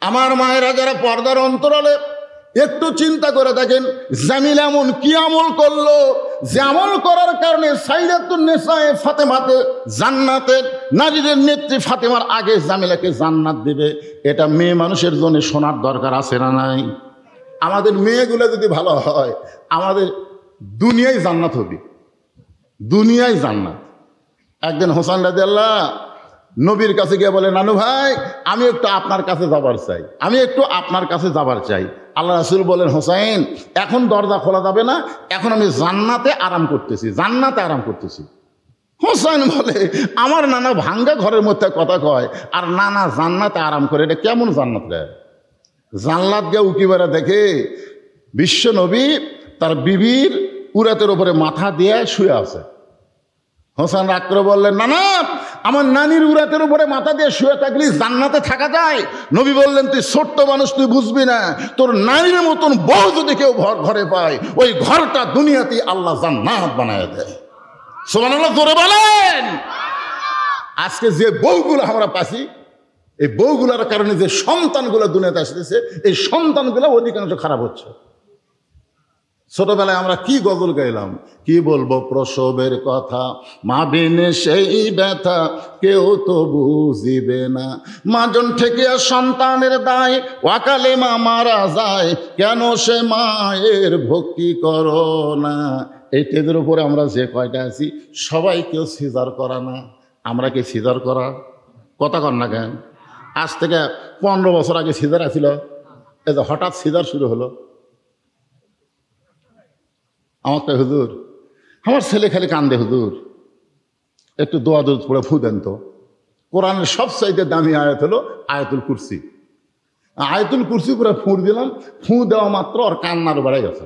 আমার মায়েরা যারা পর্দার অন্তরালে, একটু চিন্তা করে দেখেন, জামিলা এমন কি আমল করলো যে আমল করার কারণে সাইয়্যিদাতুন নিসায়ে ফাতেমাতে জান্নাতের নারীদের নেত্রী ফাতেমার আগে জামিলাকে জান্নাত দিবে। এটা মেয়ে মানুষের জন্য শোনার দরকার আছে না নাই? আমাদের মেয়েগুলো যদি ভালো হয়, আমাদের দুনিয়ায় জান্নাত হবে, দুনিয়ায় জান্নাত। একদিন হোসেন রাদিয়াল্লাহু নবীর কাছে গিয়ে বলে, নানু ভাই আমি একটু আপনার কাছে যাবার চাই, আমি একটু আপনার কাছে যাবার চাই। আল্লাহ রাসূল বলেন, হোসেন এখন দরজা খোলা যাবে না, এখন আমি জান্নাতে আরাম করতেছি, জান্নাতে আরাম করতেছি। হোসেন বলে, আমার নানা ভাঙ্গা ঘরের মধ্যে কথা কয়, আর নানা জান্নাতে আরাম করে, এটা কেমন জান্নাত রে? জান্নাত গিয়ে উকি বেড়া দেখে বিশ্ব নবী তার বিবির উরাতের উপরে মাথা দিয়ে শুয়ে আছে। হোসেন রাগ করে বললেন, নানা আমার নানির উরাতের উপরে মাথা দিয়ে শুয়ে থাকলে জান্নাতে থাকা যায়? নবী বললেন, তুই ছোট্ট মানুষ, তুই বুঝবি না, তোর নানির মতন বউ যদি কেউ ঘরে পায়, ওই ঘরটা দুনিয়াতে আল্লাহ জান্নাত বানায় দেয়। সুবহানাল্লাহ, জোরে বলেন। আজকে যে বউগুলো আমরা পাচ্ছি, এই বউগুলোর কারণে যে সন্তানগুলো দুনিয়াতে আসতেছে, এই সন্তানগুলো অধিকাংশ খারাপ হচ্ছে। ছোটবেলায় আমরা কি গজল গাইলাম, কি বলবো প্রসবের কথা, মা বিনে সেই ব্যথা কেউ তো বুঝিবে না, মাজন ঠেকিয়া সন্তানের দায়, ওয়াকালে মা মারা যায়, কেন সে মায়ের ভক্তি করো না। এই টেজের উপরে আমরা যে কয়টা আছি সবাই কেউ সিজার করা না, আমরা কি সিজার করা? কথা কর না কেন? আজ থেকে 15 বছর আগে সিজার আছিল, এই যে হঠাৎ সিজার শুরু হলো। আমার তো হুজুর, আমার ছেলে খালি কান্দে, হুজুর একটু দোয়া দুধ পড়ে ফু দেন তো। কোরআনের সবচাইতে দামি আয়াত হলো আয়াতুল কুরসি। আয়াতুল কুরসি পুরো ফুঁ দিলাম, ফু দেওয়া মাত্র আর কান্নার বেড়ে গেছে,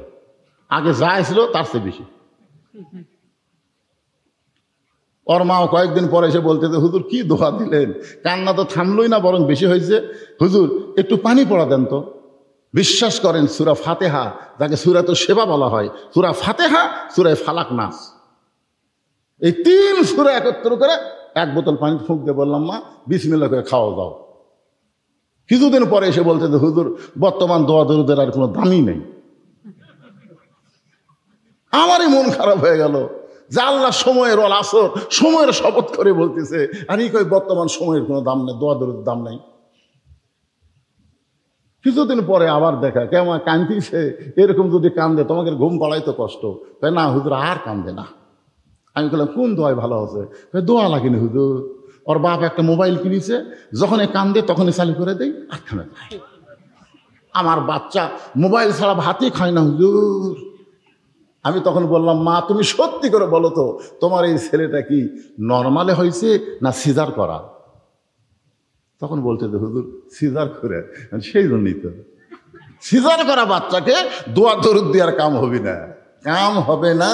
আগে যা ছিল তার চেয়ে বেশি। ওর মাও কয়েকদিন পরে এসে বলতে যে হুজুর কি দোয়া দিলেন, কান্না তো থামলই না বরং বেশি হয়েছে, হুজুর একটু পানি পড়া দেন তো। বিশ্বাস করেন সূরা ফাতিহা, যাকে সূরাতুল সেবা বলা হয়, সূরা ফাতিহা, সূরা ফালাক, নাস, এই 3 সূরা একত্র করে 1 বোতল পানি ফুঁক দিয়ে বললাম, মা বিসমিল্লাহ করে খাওয়া দাও। কিছুদিন পরে এসে বলতে যে হুজুর বর্তমান দোয়া দরুদের আর কোনো দামই নেই। আমারই মন খারাপ হয়ে গেল যে আল্লাহ সময়ের অল আসর, সময়ের শপথ করে বলতেছে, আর এই কই বর্তমান সময়ের কোনো দাম নেই, দোয়া দরুদের দাম নেই। কিছুদিন পরে আবার দেখা কেমন কান্দিছে, এরকম যদি কান্দে তোমাকে ঘুম পাড়াই তো কষ্ট। তাই না হুজুর আর কান্দে না। আমি বললাম কোন দোয়ায় ভালো আছে? দোয়া লাগেনি হুজুর, ওর বাপ একটা মোবাইল কিনেছে, যখন কান্দে তখনই চালু করে দেয় আর খানে। আমার বাচ্চা মোবাইল ছাড়া ভাতই খায় না হুজুর। আমি তখন বললাম, মা তুমি সত্যি করে বলো তো, তোমার এই ছেলেটা কি নর্মালে হয়েছে না সিজার করা? তখন বলতে যে হুজুর সিজার করে। সেই জন্যই তো সিজার করা বাচ্চাকে দোয়া দরুদ দেওয়ার কাম হবে না, কাম হবে না।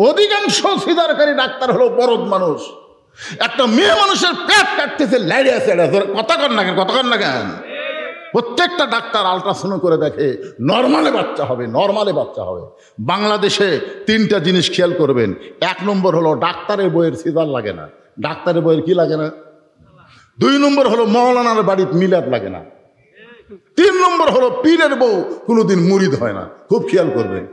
অধিকাংশ সিজারকারী ডাক্তার হলো বড়দ মানুষ। একটা মেয়ে মানুষের পেট কাটতেছে লাইড়িয়া ছেড়ে, কথা কর না কেন, কথা কর না কেন? প্রত্যেকটা ডাক্তার আলট্রাসাউন্ড করে দেখে নর্মালে বাচ্চা হবে, নর্মালে বাচ্চা হবে। বাংলাদেশে 3টা জিনিস খেয়াল করবেন। 1 নম্বর হলো ডাক্তারের বইয়ের সিজার লাগে না, ডাক্তারের বইয়ের কি লাগে না। 2 নম্বর হলো মৌলানার বাড়িতে মিলাদ লাগে না। 3 নম্বর হলো পীরের বউ কোনোদিন মুরিদ হয় না। খুব খেয়াল করবেন,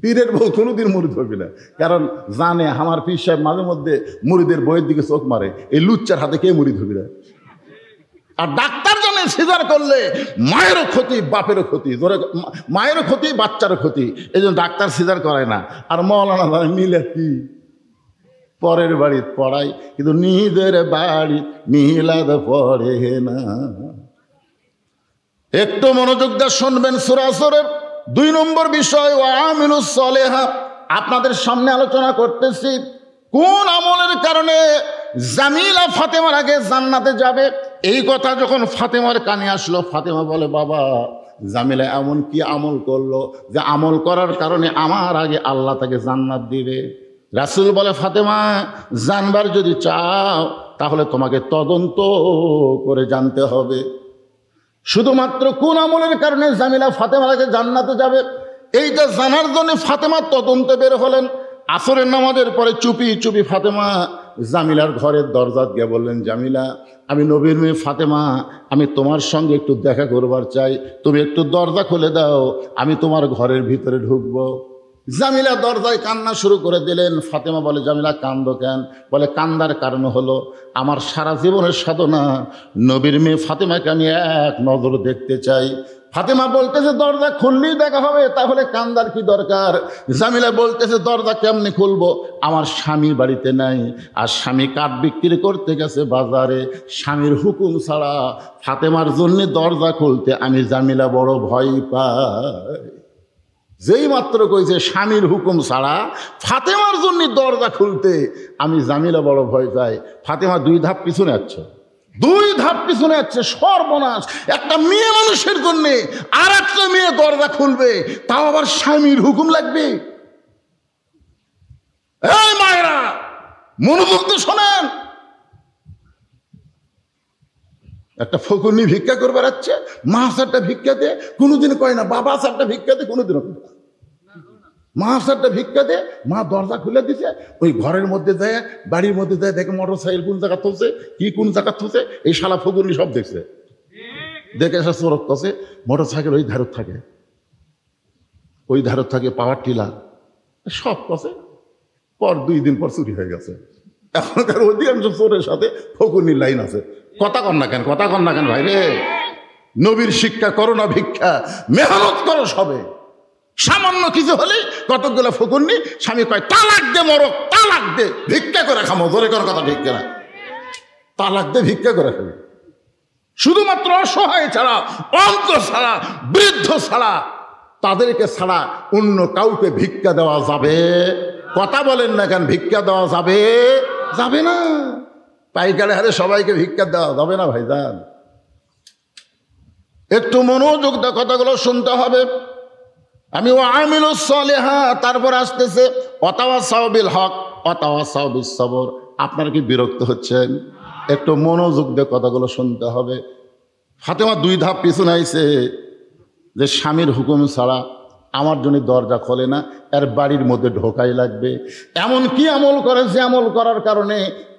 পীরের বউ কোনোদিন মুরিদ হবে না, কারণ জানে আমার পীর সাহেব মাঝে মধ্যে মুরিদের বইয়ের দিকে চোখ মারে, এই লুচ্চার হাতে কে মুরিদ হবে না। আর ডাক্তার জানে সিজার করলে মায়েরও ক্ষতি, বাপেরও ক্ষতি, মায়েরও ক্ষতি, বাচ্চারও ক্ষতি, এই জন্য ডাক্তার সিজার করায় না। আর মৌলানা জানে মিলে কি পরের বাড়িতে পড়াই, কিন্তু নিজের বাড়ি মিলাদ পড়ে না। একটু মনোযোগ দিয়ে শুনবেন। সূরা আসরের 2 নম্বর বিষয় ওয়া আমিলুস সালেহা। আপনাদের সামনে আলোচনা করতেছি কোন আমলের কারণে জামিলা ফাতেমার আগে জান্নাতে যাবে। এই কথা যখন ফাতেমার কানে আসলো, ফাতেমা বলে, বাবা জামিলা এমন কি আমল করলো যে আমল করার কারণে আমার আগে আল্লাহ তাকে জান্নাত দিবে। রাসূল বলে, ফাতেমা জানবার যদি চাও তাহলে তোমাকে তদন্ত করে জানতে হবে। শুধুমাত্র কোন আমলের কারণে জামিলা ফাতেমার আগে জান্নাতে যাবে এইটা জানার জন্য ফাতেমা তদন্তে বের হলেন। আসরের নামাজের পরে চুপি চুপি ফাতেমা জামিলার ঘরের দরজা গিয়ে বললেন, জামিলা আমি নবীর মেয়ে ফাতেমা, আমি তোমার সঙ্গে একটু দেখা করবার চাই, তুমি একটু দরজা খুলে দাও, আমি তোমার ঘরের ভিতরে ঢুকবো। জামিলা দরজায় কান্না শুরু করে দিলেন। ফাতেমা বলে, জামিলা কান্দো কেন? বলে, কান্দার কারণ হলো আমার সারা জীবনের সাধনা নবীর মেয়ে ফাতেমাকে আমি এক নজর দেখতে চাই। ফাতেমা বলতেছে, দরজা খুললেই দেখা হবে, তাহলে কান্দার কি দরকার? জামিলা বলতেছে, দরজা কেমনি খুলবো, আমার স্বামী বাড়িতে নাই, আর স্বামী কাঠ বিক্রি করতে গেছে বাজারে, স্বামীর হুকুম ছাড়া ফাতেমার জন্য দরজা খুলতে আমি জামিলা বড় ভয় পাই। যেই মাত্র কইছে স্বামীর হুকুম ছাড়া ফাতেমার জন্য দরজা খুলতে আমি জামিলা বড় ভয় পাই, ফাতেমা 2 ধাপ পিছনে যাচ্ছে, 2 ধাপ পিছনে যাচ্ছে। সর্বনাশ! একটা মেয়ে মানুষের জন্য আর একটা মেয়ে দরজা খুলবে, তাও আবার স্বামীর হুকুম লাগবে। এই মায়েরা মনোযোগ দিয়ে শোনেন। একটা ফকুনি ভিক্ষা করে বেড়াচ্ছে, মা সারটা ভিক্ষা দে, কোনোদিন কয় না বাবা সারটা ভিক্ষা দে, কোনোদিনও কয় না মা সারটা ভিক্ষা দে। মা দরজা খুলে দিছে, ওই ঘরের মধ্যে যায়, বাড়ির মধ্যে যায়, দেখে মোটর সাইকেল কোন জায়গা থুছে, কি কোন জায়গা থুছে, এই শালা ফকুনি সব দেখছে। দেখে এসে চোরক কষে মোটর সাইকেল ওই ধারত থাকে। ওই ধারে থাকে পাওয়ার টিলার, সব আছে। পর 2 দিন পর চুরি হয়ে গেছে। এখনকার অধিকাংশ চোরের সাথে ফকুনির লাইন আছে। কথা কন না কেন, কথা কন না কেন ভাই রে? নবীর শিক্ষা করো না ভিক্ষা, মেহনত করো সবে। সামান্য কিছু হলেই কতকগুলো ফকুন্নি স্বামী কয় তালাক দে মরক, তালাক দে, ভিক্ষা করে খামো। জোরে কর কথা, ঠিক না? তালাক দে, ভিক্ষা করে খাবে। শুধুমাত্র অসহায় ছাড়া, অন্ত ছাড়া, বৃদ্ধ ছাড়া, তাদেরকে ছাড়া অন্য কাউকে ভিক্ষা দেওয়া যাবে? কথা বলেন না কেন? ভিক্ষা দেওয়া যাবে? যাবে না। পাইকারি হারে সবাইকে ভিক্ষা দেওয়া যাবে না ভাইজান। একটু মনোযোগ দিয়ে কথাগুলো শুনতে হবে। আমি ও আমিলুস সালিহাত, তারপর আসতেছে ওয়াতাওয়াসাউ বিল হক ওয়াতাওয়াসাউ বিস সবর। আপনারা কি বিরক্ত হচ্ছেন? একটু মনোযোগ দিয়ে কথাগুলো শুনতে হবে। ফাতেমা 2 ধাপ পিছনে আইছে যে স্বামীর হুকুম ছাড়া আমার জন্য দরজা খোলে না, এর বাড়ির মধ্যে ঢোকাই লাগবে। এমন কি আমল করে যে আমল করার কারণে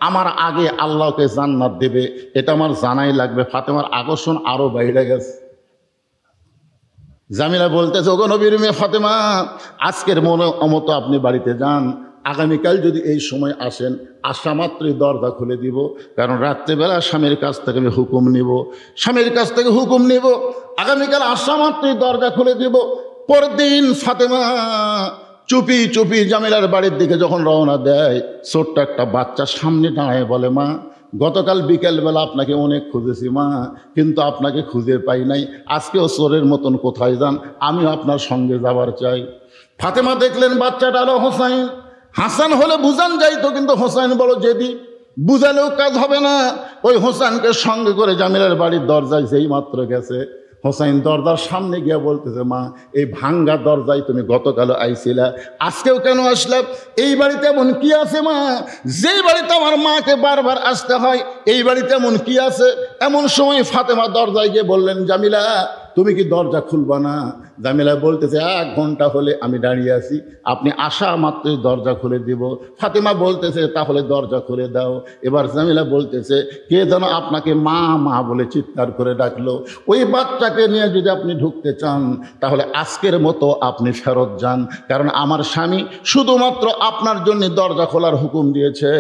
আমার আগে আল্লাহকে জান্নাত দেবে, এটা আমার জানাই লাগবে। ফাতেমার আকর্ষণ আরো বাইরে গেছে। জামিলা বলতেছে, ওগো নবীর মেয়ে ফাতেমা, আজকের মতো আপনি বাড়িতে যান, আগামীকাল যদি এই সময় আসেন, আসা মাত্রই দরজা খুলে দিব, কারণ রাত্রেবেলা স্বামীর কাছ থেকে আমি হুকুম নিব, স্বামীর কাছ থেকে হুকুম নিব। আগামীকাল আসা মাত্রই দরজা খুলে দিব। পরদিন ফাতেমা চুপি চুপি জামিলার বাড়ির দিকে যখন রওনা দেয়, ছোট্ট একটা বাচ্চা সামনে দাঁড়ায় বলে, মা, গতকাল বিকেলবেলা আপনাকে অনেক খুঁজেছি মা, কিন্তু আপনাকে খুঁজে পাই নাই। আজকেও চোরের মতন কোথায় যান, আমিও আপনার সঙ্গে যাবার চাই। ফাতেমা দেখলেন বাচ্চাটা হলো হোসাইন। হাসান হলে বুঝান যাইতো, কিন্তু হোসাইন বড় জেদি, বুঝালেও কাজ হবে না। ওই হোসাইনকে সঙ্গে করে জামিলার বাড়ির দরজায় যেই মাত্র গেছে, হোসাইন দরজার সামনে গিয়ে বলতেছে, মা, এই ভাঙ্গা দরজায় তুমি গতকাল আইছিলা, আজকেও কেন আসলে? এই বাড়িতে এমন কি আছে মা, যেই বাড়িতে আমার মাকে বারবার আসতে হয়, এই বাড়িতে এমন কি আছে? এমন সময় ফাতেমা দরজায় গিয়ে বললেন, জামিলা, তুমি কি দরজা খুলবা না? জামিলা বলতেছে, 1 ঘন্টা হলে আমি দাঁড়িয়ে আছি, আপনি আসা মাত্রই দরজা খুলে দিব। ফাতেমা বলতেছে, তাহলে দরজা খুলে দাও। এবার জামিলা বলতেছে, কে যেন আপনাকে মা মা বলে চিৎকার করে ডাকলো। ওই বাচ্চাকে নিয়ে যদি আপনি ঢুকতে চান, তাহলে আজকের মতো আপনি ফেরত যান, কারণ আমার স্বামী শুধুমাত্র আপনার জন্য দরজা খোলার হুকুম দিয়েছে,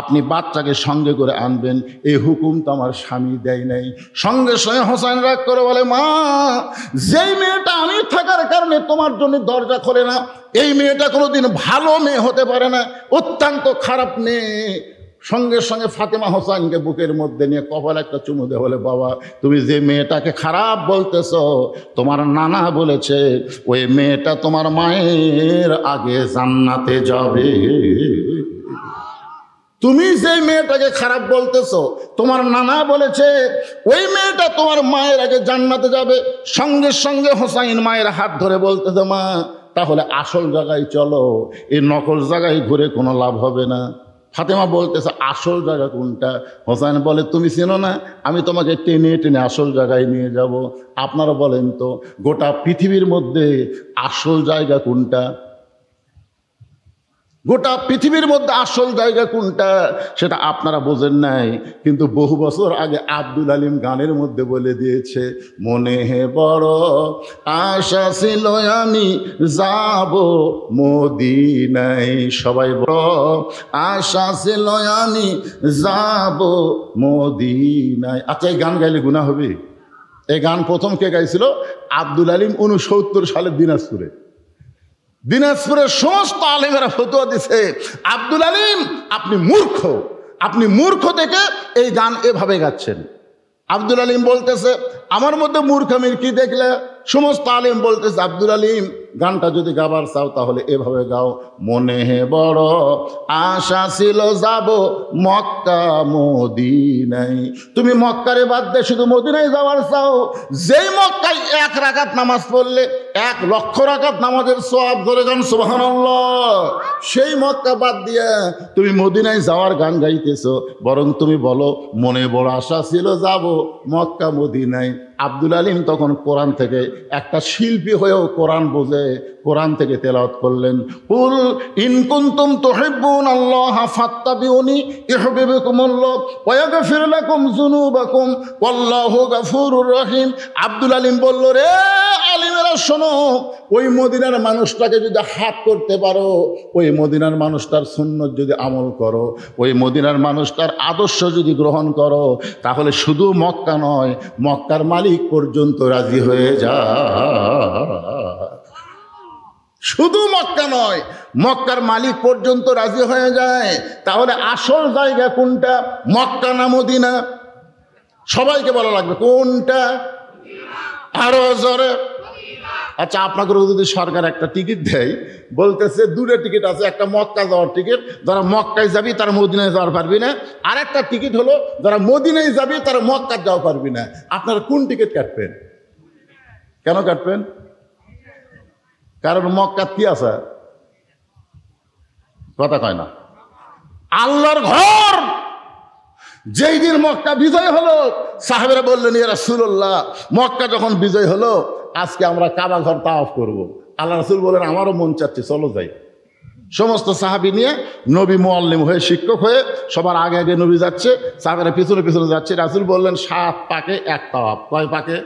আপনি বাচ্চাকে সঙ্গে করে আনবেন, এই হুকুম তো আমার স্বামী দেয় নাই। সঙ্গে সঙ্গে হোসেন রাগ করে বলে, মা, যেই মেয়েটা আমি থাকার কারণে তোমার জন্য দরজা খোলে না, এই মেয়েটা কোনোদিন ভালো মেয়ে হতে পারে না, অত্যন্ত খারাপ মেয়ে। সঙ্গে সঙ্গে ফাতেমা হোসেনকে বুকের মধ্যে নিয়ে কপালে একটা চুমু দিয়ে বলে, বাবা, তুমি যে মেয়েটাকে খারাপ বলতেছ, তোমার নানা বলেছে ওই মেয়েটা তোমার মায়ের আগে জান্নাতে যাবে। তুমি যে মেয়েটাকে খারাপ বলতেছো, তোমার নানা বলেছে ওই মেয়েটা তোমার মায়ের আগে জান্নাতে যাবে। সঙ্গে সঙ্গে হোসাইন মায়ের হাত ধরে বলতেছে, মা, তাহলে আসল জায়গায় চলো, এই নকল জায়গায় ঘুরে কোনো লাভ হবে না। ফাতেমা বলতেছে, আসল জায়গা কোনটা? হোসাইন বলে, তুমি চেনো না, আমি তোমাকে টেনে টেনে আসল জায়গায় নিয়ে যাব। আপনারা বলেন তো, গোটা পৃথিবীর মধ্যে আসল জায়গা কোনটা? গোটা পৃথিবীর মধ্যে আসল জায়গা কোনটা সেটা আপনারা বোঝেন নাই, কিন্তু বহু বছর আগে আব্দুল আলিম গানের মধ্যে বলে দিয়েছে, মনে হে বড় আশা ছিল আমি যাব মদিনায়। সবাই বড় আশা ছিল আমি যাব মদিনায়। আচ্ছা, এই গান গাইলে গুনাহ হবে? এই গান প্রথম কে গাইছিল? আব্দুল আলিম 69 সালে দিনাজপুরের সমস্ত আলেমেরা ফতোয়া দিছে, আব্দুল আলিম আপনি মূর্খ, আপনি মূর্খ থেকে এই গান এভাবে গাচ্ছেন। আব্দুল আলিম বলতেছে, আমার মধ্যে মূর্খামির কি দেখলে? সমস্ত আলিম বলতেছে, আব্দুল আলিম গানটা যদি গাবার চাও তাহলে এভাবে গাও, মনে হে বড় আশা ছিল যাব মক্কা মদিনায়। তুমি মক্কারে বাদ দিয়ে শুধু মদিনায় যাওয়ার চাও, যেই মক্কায় 1 রাকাত নামাজ পড়লে 1 লক্ষ রাকাত নামাজের সওয়াব, ধরে গান সুবহানাল্লাহ, সেই মক্কা বাদ দিয়ে তুমি মদিনায় যাওয়ার গান গাইতেছো। বরং তুমি বলো, মনে বড় আশা ছিল যাব মক্কা মদিনায়। আব্দুল আলিম তখন কোরআন থেকে একটা শিল্পী হয়েও কোরআন বোঝে, কোরআন থেকে তেলাওয়াত করলেন, কুল ইন কুনতুম তুহিব্বুনাল্লাহ ফাত্তাবিউনি ইউহিব্বুকুমুল্লাহ ওয়া ইয়াগফির লাকুম যুনুবাকুম ওয়াল্লাহু গফুরুর রহিম। আব্দুল আলিম বলল, রে আলিমেরা শোনো, ওই মদিনার মানুষটাকে যদি হাত করতে পারো, ওই মদিনার মানুষটার সুন্নত যদি আমল করো, ওই মদিনার মানুষটার আদর্শ যদি গ্রহণ করো, তাহলে শুধু মক্কা নয়, মক্কার মালিক পর্যন্ত রাজি হয়ে যায়। শুধু মক্কা নয়, মক্কার মালিক পর্যন্ত রাজি হয়ে যায়। তাহলে আসল জায়গা কোনটা, মক্কা না মদিনা? সবাইকে বলা লাগবে কোনটা, আরো জোরে। আচ্ছা, আপনাকে যদি সরকার একটা টিকিট দেয়, বলতেছে দুটো টিকিট আছে, একটা মক্কা যাওয়ার টিকিট, যারা মক্কায় যাবি তারা মদিনায় যাওয়ার পারবি না, আর একটা টিকিট হলো যারা মদিনায় যাবি তারা মক্কা যাওয়া পারবি না, আপনারা কোন টিকিট কাটবেন? কেন কাটবেন? কারণ মক্কা কি আছে, কথা কয় না, আল্লাহর ঘর। যেই দিন মক্কা বিজয় হলো, সাহাবেরা বললেন, ইয়া রাসূলুল্লাহ, মক্কা যখন বিজয় হলো, আজকে আমরা কাবা ঘর তাওয়াফ করব। আল্লাহ রাসূল বলেন, আমারও মন চাচ্ছে, চলো যাই। সমস্ত সাহাবী নিয়ে নবী মুআল্লিম হয়ে, শিক্ষক হয়ে সবার আগে আগে নবী যাচ্ছে, সাহাবেরা পিছনে পিছনে যাচ্ছে। রাসূল বললেন, 7 পাকে এক তাওয়াফ। কয় পাকে?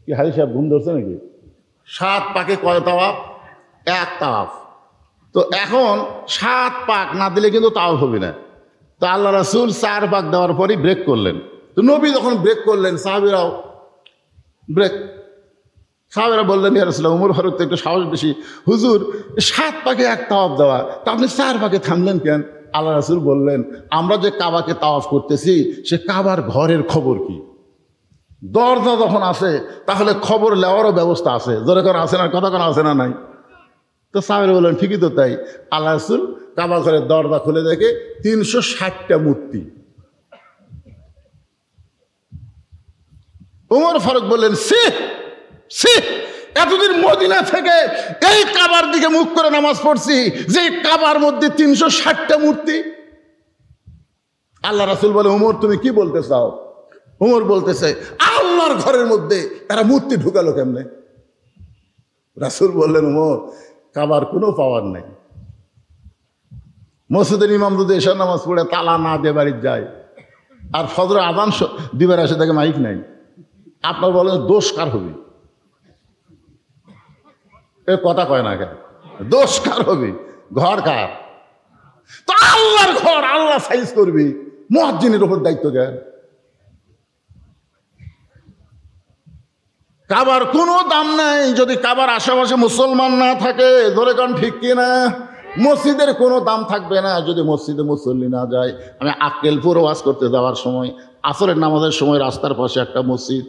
কি হাজি সাহেব ঘুম ধরছে নাকি? 7 পাকে কয় তাওয়াফ? এক তাওয়াফ। তো এখন 7 পাক না দিলে কিন্তু তাওয়াফ হবে না। তো আল্লাহ রাসূল 4 পাক দেওয়ার পরই ব্রেক করলেন। তো নবী যখন ব্রেক করলেন, সাহাবীরাও ব্রেক। সাহাবেরা বললেন, ইয়া রাসূলুল্লাহ, ওমর ফারুক তো একটু সাহস বেশি, হুজুর 7 পাকে এক তাওয়াফ দেওয়া, তা আপনি 4 পাকে থামলেন কেন? আল্লাহ রাসূল বললেন, আমরা যে কাবাকে তাওয়াফ করতেছি, সে কাবার ঘরের খবর কি? দরজা যখন আসে তাহলে খবর নেওয়ারও ব্যবস্থা আছে, ধরে কোন আসে না, কথা কোন আসে না নাই? তো সাহাবেরা বললেন, ঠিকই তো তাই। আল্লাহ রাসূল কাবা ঘরের দরজা খুলে দেখে 360টা মূর্তি। ওমর ফারুক বললেন, এতদিন মদিনা থেকে এই কাবার দিকে মুখ করে নামাজ পড়ছি, যে কাবার মধ্যে 360টা মূর্তি। আল্লাহ রাসূল বলে, ওমর তুমি কি বলতে চাও? ওমর বলতেছে, আল্লাহর ঘরের মধ্যে তারা মূর্তি ঢুকালো কেমনে? রাসূল বললেন, ওমর, কাবার কোনো পাওয়ার নেই। মসজিদের ইমাম যদি এশার নামাজ পড়ে তালা না দিয়ে বাড়ি যায়, আর ফজর আযান দিবার আসে তাকে মাইক নাই, আপনার বলেন দোষ কার হবে? এ কথা কয় না কেন? দোষ কার হবে? ঘর কার? তো আল্লাহর ঘর, আল্লাহ সাইজ করবি, মুয়াজ্জিনের উপর দায়িত্ব কেন? কাবার কোনো দাম নাই যদি কাবার আশেপাশে মুসলমান না থাকে, ধরে কারণ ঠিক কিনা? মসজিদের কোনো দাম থাকবে না যদি মসজিদে মুসল্লি না যায়। আমি আক্কেলপুর ওয়াজ করতে যাওয়ার সময়, আসরের নামাজের সময় রাস্তার পাশে একটা মসজিদ,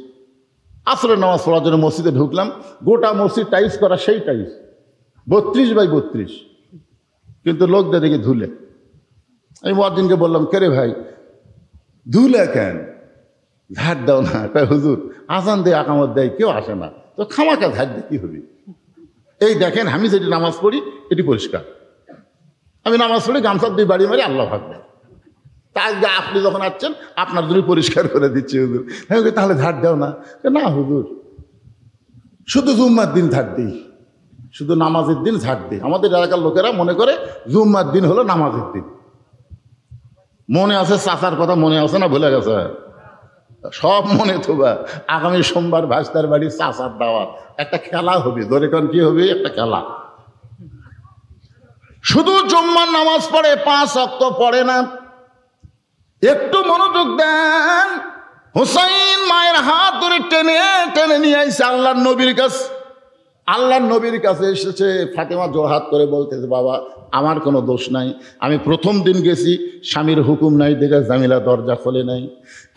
আসরের নামাজ পড়ার জন্য মসজিদে ঢুকলাম, গোটা মসজিদ টাইলস করা, সেই টাইলস 32 বাই 32, কিন্তু লোকদের দেখে ধুলে। আমি মুয়াজ্জিনকে বললাম, কে রে ভাই, ধুলে কেন? ঝাড় দাও না। কয়, হুজুর আজান দেয়, আকামত দেয়, কেউ আসে না, তো খামাকা ঝাড় দিয়ে কি হবে? এই দেখেন, আমি যেটি নামাজ পড়ি এটি পরিষ্কার, আমি নামাজ পড়ি গামছা দিয়ে বাড়ি মারি, আল্লাহু আকবার। তা আজকে আপনি যখন আসছেন আপনার জন্য পরিষ্কার করে দিচ্ছি হুজুর। হ্যাঁ, তাহলে ঝাড় দাও না। না হুজুর, শুধু জুম্মার দিন ঝাড় দিই, শুধু নামাজের দিন ঝাড় দিই। আমাদের এলাকার লোকেরা মনে করে জুম্মার দিন হলো নামাজের দিন। মনে আছে চাচার কথা, মনে আছে না ভুলে গেছে? সব মনে থোবা। আগামী সোমবার ভাস্তার বাড়ি চাচার দাওয়াত, একটা খেলা হবে, ধরে কারণ কি হবে? একটা খেলা। শুধু জুম্মার নামাজ পড়ে, 5 ওয়াক্ত পড়ে না। একটু মনোযোগ দেন। হুসাইন মায়ের হাত ধরে টেনে টেনে নিয়ে আসছে আল্লাহর নবীর কাছে। আল্লাহর নবীর কাছে এসেছে, ফাতেমা জোড়হাত করে বলতেছে, বাবা আমার কোনো দোষ নাই, আমি প্রথম দিন গেছি স্বামীর হুকুম নাই দেখে জামিলা দরজা খোলে নাই,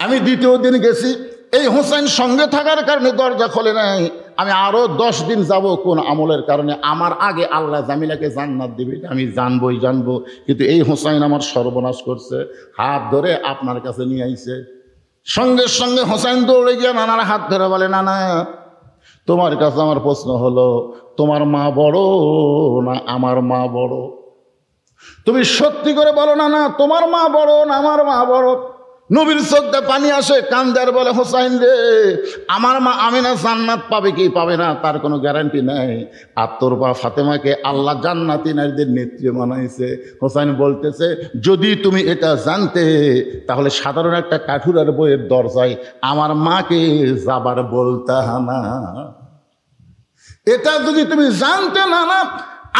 আমি দ্বিতীয় দিন গেছি এই হুসাইন সঙ্গে থাকার কারণে দরজা খোলে নাই, আমি আরো 10 দিন যাব কোন আমলের কারণে, আমার আগে আল্লাহ জামিলাকে জান্নাত দিবে, আমি জানবই জানবো, কিন্তু এই হুসাইন আমার সর্বনাশ করছে। হাত ধরে আপনার কাছে নিয়ে আইছে। সঙ্গে সঙ্গে হুসাইন দৌড়ে গিয়ে নানার হাত ধরে বলে, নানা তোমার কাছে আমার প্রশ্ন হলো, তোমার মা বড় না আমার মা বড়? তুমি সত্যি করে বলো না, না তোমার মা বড় না আমার মা বড়? নবীর চোখ দিয়ে পানি আসে, কান্দার বলে হোসাইন রে, আমার মা আমিনা জান্নাত পাবে কি পাবে না তার কোনো গ্যারান্টি নাই, আর তোর মা ফাতেমাকে আল্লাহ জান্নাতি নারীদের নেত্রী বানাইছে। হোসাইন বলতেছে যদি তুমি এটা জানতে তাহলে সাধারণ একটা কাঠুরার বইয়ের দরজায় আমার মাকে যাবার বলতা না। এটা যদি তুমি জানতে না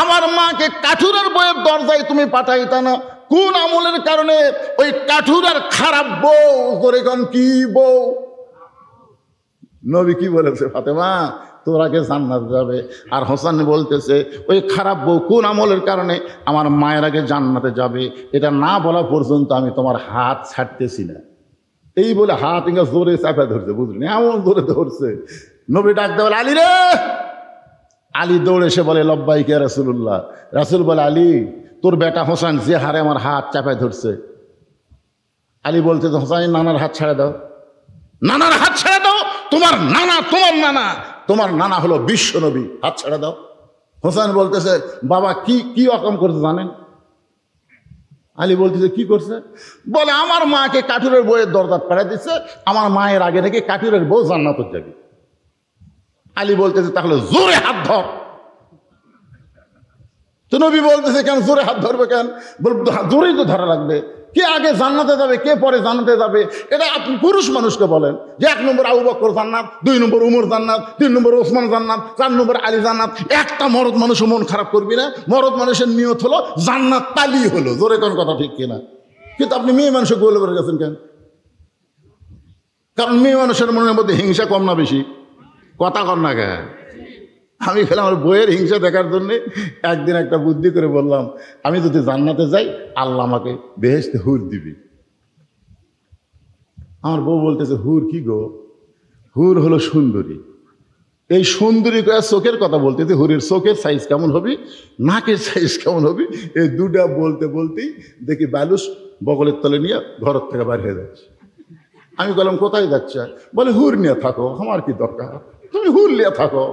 আমার মাকে কাঠুরার বইয়ের দরজায় তুমি পাঠাইতা না। কোন আমলের কারণে? ওই কাঠুরার খারাপ বউ করে কোন কি বউ? নবী কি বলেছে? ফাতেমা তোর আগে জান্নাত যাবে। আর হোসেন বলতেছে ওই খারাপ বউ কোন আমলের কারণে আমার মায়ের আগে জান্নাতে যাবে, এটা না বলা পর্যন্ত আমি তোমার হাত ছাড়তেছি না। এই বলে হাত ইঙ্গা জোরে চাপা ধরছে, বুঝলেন? এমন জোরে ধরছে। নবী ডাক দেওয়াল আলী রে। আলী দৌড়ে এসে বলে লব্বাইক ইয়া রাসূলুল্লাহ। রাসূল বলে আলী তোর বেটা হোসেন যে হারে আমার হাত চাপায় ধরছে। আলী বলতে হোসেন নানার হাত ছেড়ে দাও, নানার হাত ছেড়ে দাও, তোমার নানা তোমার নানা হলো বিশ্ব নবী, হাত ছেড়ে দাও। হোসেন বলতেছে বাবা কি কি রকম করছে জানেন? আলী বলতেছে কি করছে? বলে আমার মাকে কাঠুরের বউয়ের দরজা পাড়া দিচ্ছে, আমার মায়ের আগে নাকি কাঠুরের বউ জান্নাতে যাবে। আলী বলতেছে তাহলে জোরে হাত ধর। তো নবী বলতেছে কেন জোরে হাত ধরবে কেন? জোরেই তো ধরা লাগবে। কে আগে জান্নাতে যাবে কে পরে জান্নাতে যাবে এটা আপনি পুরুষ মানুষকে বলেন যে 1 নম্বর আবু বকর জান্নাত, 2 নম্বর উমর জান্নাত, 3 নম্বর ওসমান জান্নাত, 4 নম্বর আলী জান্নাত। একটা মরদ মানুষ মন খারাপ করবি না। মরদ মানুষের নিয়ত হলো জান্নাত তালি হলো। জোরে কোন কথা ঠিক কিনা? কিন্তু আপনি মেয়ে মানুষকে গোল করে গেছেন কেন? কারণ মেয়ে মানুষের মনের মধ্যে হিংসা কম না বেশি? কথা কর না কেন? আমি খেলাম আমার বইয়ের হিংসা দেখার জন্যে একদিন একটা বুদ্ধি করে বললাম আমি যদি জান্নাতে যাই আল্লাহ আমাকে বেহেশতে হুর দিবি। আমার বউ বলতেছে হুর কি গো? হুর হলো সুন্দরী। এই সুন্দরী করে চোখের কথা বলতেছে, হুরের চোখের সাইজ কেমন হবে, নাকের সাইজ কেমন হবে, এই দুটা বলতে বলতেই দেখি বালুস বগলের তলে নিয়ে ঘরের থেকে বাইরে হয়ে যাচ্ছে। আমি বললাম কোথায় যাচ্ছে? বলে হুর নিয়ে থাকো, আমার কি দরকার, তুমি হুর নিয়ে থাকো।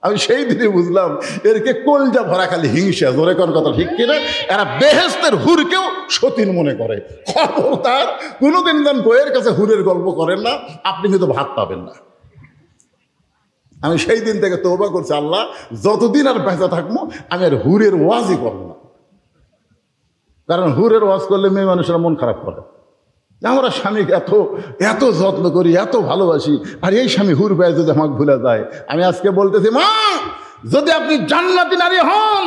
আমি সেই দিনে বুঝলাম এরকে কলজা ভরা খালি হিংসা। জোরে কোন কথা ঠিক কিনা? এরা বেহেস্তের হুরকেও সতীন মনে করে। খবরদার কোনোদিন যেন বইয়ের কাছে হুরের গল্প করেন না, আপনি কিন্তু ভাত পাবেন না। আমি সেই দিন থেকে তওবা করছি, আল্লাহ যতদিন আর বেঁচে থাকবো আমি আর হুরের ওয়াজই করবো না। কারণ হুরের ওয়াজ করলে মেয়ে মানুষেরা মন খারাপ করে। আমরা স্বামীকে এত এত যত্ন করি, এত ভালোবাসি, আর এই স্বামী হুর পেয়ে যদি আমাকে ভুলে যায়। আমি আজকে বলতেছি মা, যদি আপনি জান্নাতি নারী হন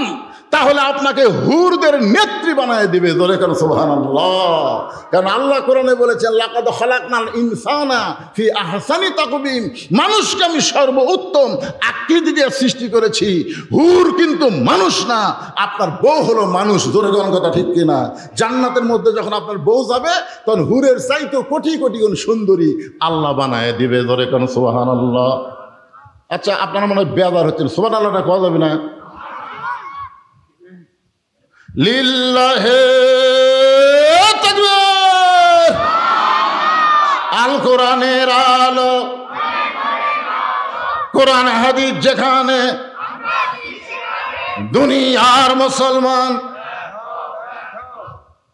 তাহলে আপনাকে হুরদের নেত্রী বানায় দিবে। জোরে কেন সুবহানাল্লাহ। কারণ আল্লাহ কোরআনে বলেছেন লাকাদ খালাকনাল ইনসানা ফি আহসানি তাকবীম, মানুষকে আমি সর্বোত্তম আকৃতি দিয়ে সৃষ্টি করেছি। হুর কিন্তু মানুষ না, আপনার বউ হলো মানুষ। জোরে কোন কথা ঠিক কিনা? জান্নাতের মধ্যে যখন আপনার বউ যাবে তখন হুরের চাইতেও কোটি কোটি গুণ সুন্দরী আল্লাহ বানায় দিবে। জোরে কেন সুবহানাল্লাহ। আচ্ছা আপনারা মনে হয় বেজার হচ্ছেন, সুবহানাল্লাহটা কোয়া যাবে না? লিল্লাহে তাকবীর। আল কোরআনের আলো, কোরআন হাদিস যেখানে, দুনিয়ার মুসলমান।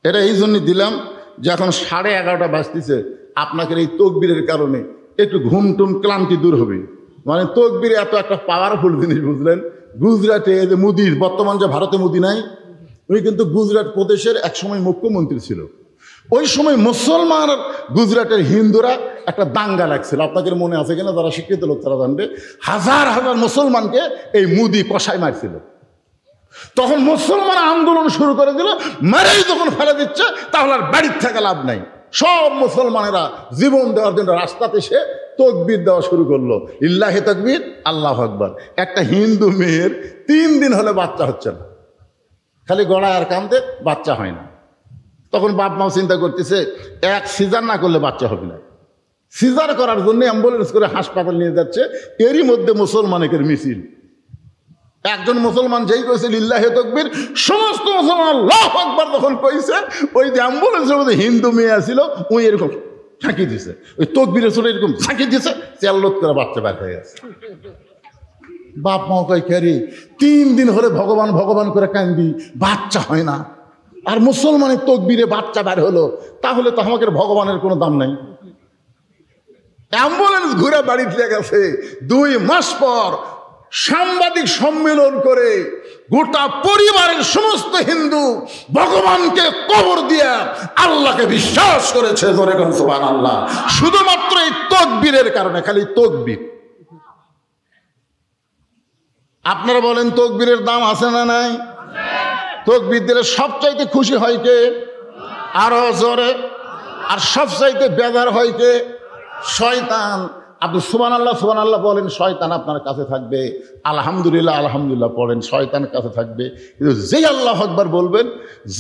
এটা এই জন্য দিলাম যে এখন 11:30 বাজতেছে, আপনাকে এই তকবীরের কারণে একটু ঘুমটুম ক্লান্তি দূর হবে। মানে তকবীর এত একটা পাওয়ারফুল জিনিস, বুঝলেন? গুজরাটে যে মোদির, বর্তমান যে ভারতে মোদি নাই, উনি কিন্তু গুজরাট প্রদেশের একসময় মুখ্যমন্ত্রী ছিল। ওই সময় মুসলমান গুজরাটের হিন্দুরা একটা দাঙ্গা লাগছিল, আপনাদের মনে আছে কিনা? যারা শিক্ষিত লোক তারা জানবে। হাজার হাজার মুসলমানকে এই মোদি কষায় মারছিল। তখন মুসলমান আন্দোলন শুরু করে দিল, মারেই যখন ফেলে দিচ্ছে তাহলে আর বাড়ির থেকে লাভ নাই। সব মুসলমানেরা জীবন দেওয়ার জন্য রাস্তাতে সে তকবীর দেওয়া শুরু করলো, ইল্লাহি তাকবীর, আল্লাহু আকবার। একটা হিন্দু মেয়ের 3 দিন হলে বাচ্চা হচ্ছে না, খালি গড়ায় আর কান্দে, বাচ্চা হয় না। তখন বাপ মাও চিন্তা করতেছে এক সিজার না করলে বাচ্চা হবে না। সিজার করার জন্য অ্যাম্বুলেন্স করে হাসপাতাল নিয়ে যাচ্ছে। এরই মধ্যে মুসলমানের মিছিল। একজন মুসলমান যেই কইছে লিল্লাহি তাকবীর, সমস্ত মুসলমান আল্লাহু আকবার যখন কইছে, ওই যে অ্যাম্বুলেন্সের মধ্যে হিন্দু মেয়ে আসছিল ওই এরকম ঝাঁকি দিছে, ওই তকবীরের ছোট এরকম ঝাঁকি দিছে, চেল্লত করে বাচ্চা বের হয়ে গেছে। বাপ মাও কয় কে রে, 3 দিন হলে ভগবান ভগবান করে কান্দি, বাচ্চা হয় না। আর মুসলমানের তকবীরে বাচ্চা বের হলো, তাহলে তো আমাদের ভগবানের কোনো দাম নাই। অ্যাম্বুলেন্স ঘুরে বাড়ি ফিরে গেছে। 2 মাস পর সাংবাদিক সম্মেলন করে গোটা পরিবারের সমস্ত হিন্দু ভগবানকে কবর দিয়া আল্লাহকে বিশ্বাস করেছে। ধরে কোন সুবহানাল্লাহ। শুধুমাত্র এই তকবীরের কারণে, খালি তকবীর। আপনারা বলেন তকবীরের দাম আছে না নাই? তকবীর দিলে সবচাইতে খুশি হয় কে? আরো জোরে। আর সবচাইতে বেজার হয় কে? শয়তান। আপনি সুবহানাল্লাহ সুবহানাল্লাহ বলেন, শয়তান আপনার কাছে থাকবে। আলহামদুলিল্লাহ আলহামদুলিল্লাহ পড়েন, শয়তান কাছে থাকবে। কিন্তু যেই আল্লাহু আকবার বলবেন,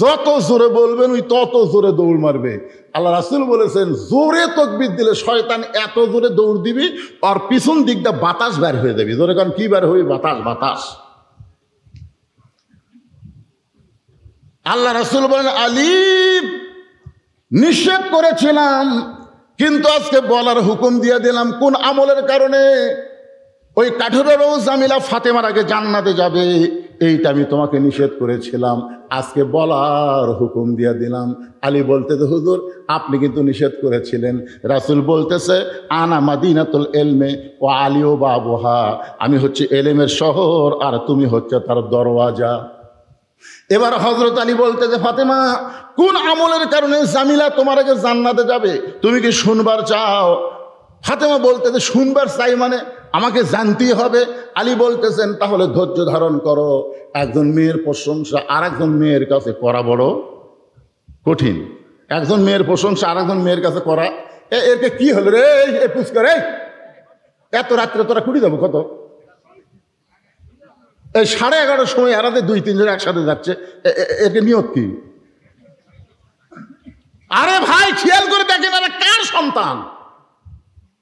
যত জোরে বলবেন ওই তত জোরে দৌড় মারবে। আল্লাহ রাসূল বলেছেন, জোরে তাকবীর দিলে শয়তান এত জোরে দৌড় দিবি আর পিছন দিকটা বাতাস বের হয়ে যাবে। জোরে কারণ কি বের হবে? বাতাস, বাতাস। আল্লাহ রাসূল বলেন, আলী নিষেধ করেছিলাম কিন্তু আজকে বলার হুকুম দিয়ে দিলাম। কোন আমলের কারণে? ওই কাঠুরেরও জামিলা ফাতেমার আগে জান্নাতে যাবে, এইটা আমি তোমাকে নিষেধ করেছিলাম, আজকে বলার হুকুম দিয়ে দিলাম। আলী বলতেছে, হুজুর আপনি কিন্তু নিষেধ করেছিলেন। রাসূল বলতেছে, আনা মাদিনাতুল ইলমে ওয়া আলিও বাবুহা, আমি হচ্ছে এলেমের শহর আর তুমি হচ্ছে তার দরওয়াজা। এবার হযরত আলী বলতেছে, ফাতেমা কোন আমলের কারণে জামিলা তোমার আগে জান্নাতে যাবে, তুমি কি শুনবার চাও? ফাতেমা বলতেছে, শুনবার চাই মানে আমাকে জানতেই হবে। আলী বলতেছেন, তাহলে ধৈর্য ধারণ করো। একজন মেয়ের প্রশংসা আর একজন মেয়ের কাছে করা বড় কঠিন। একজন মেয়ের প্রশংসা আর একজন মেয়ের কাছে করা, এরকে কি হলো রে? এ পুষ্কর, এত রাত্রে তোরা কুড়ি যাবো কত? এই 11:30 সময় এরাতে 2-3 জন একসাথে যাচ্ছে, এর নিয়ত কি? আরে ভাই খেয়াল করে দেখেন, এরা কার সন্তান?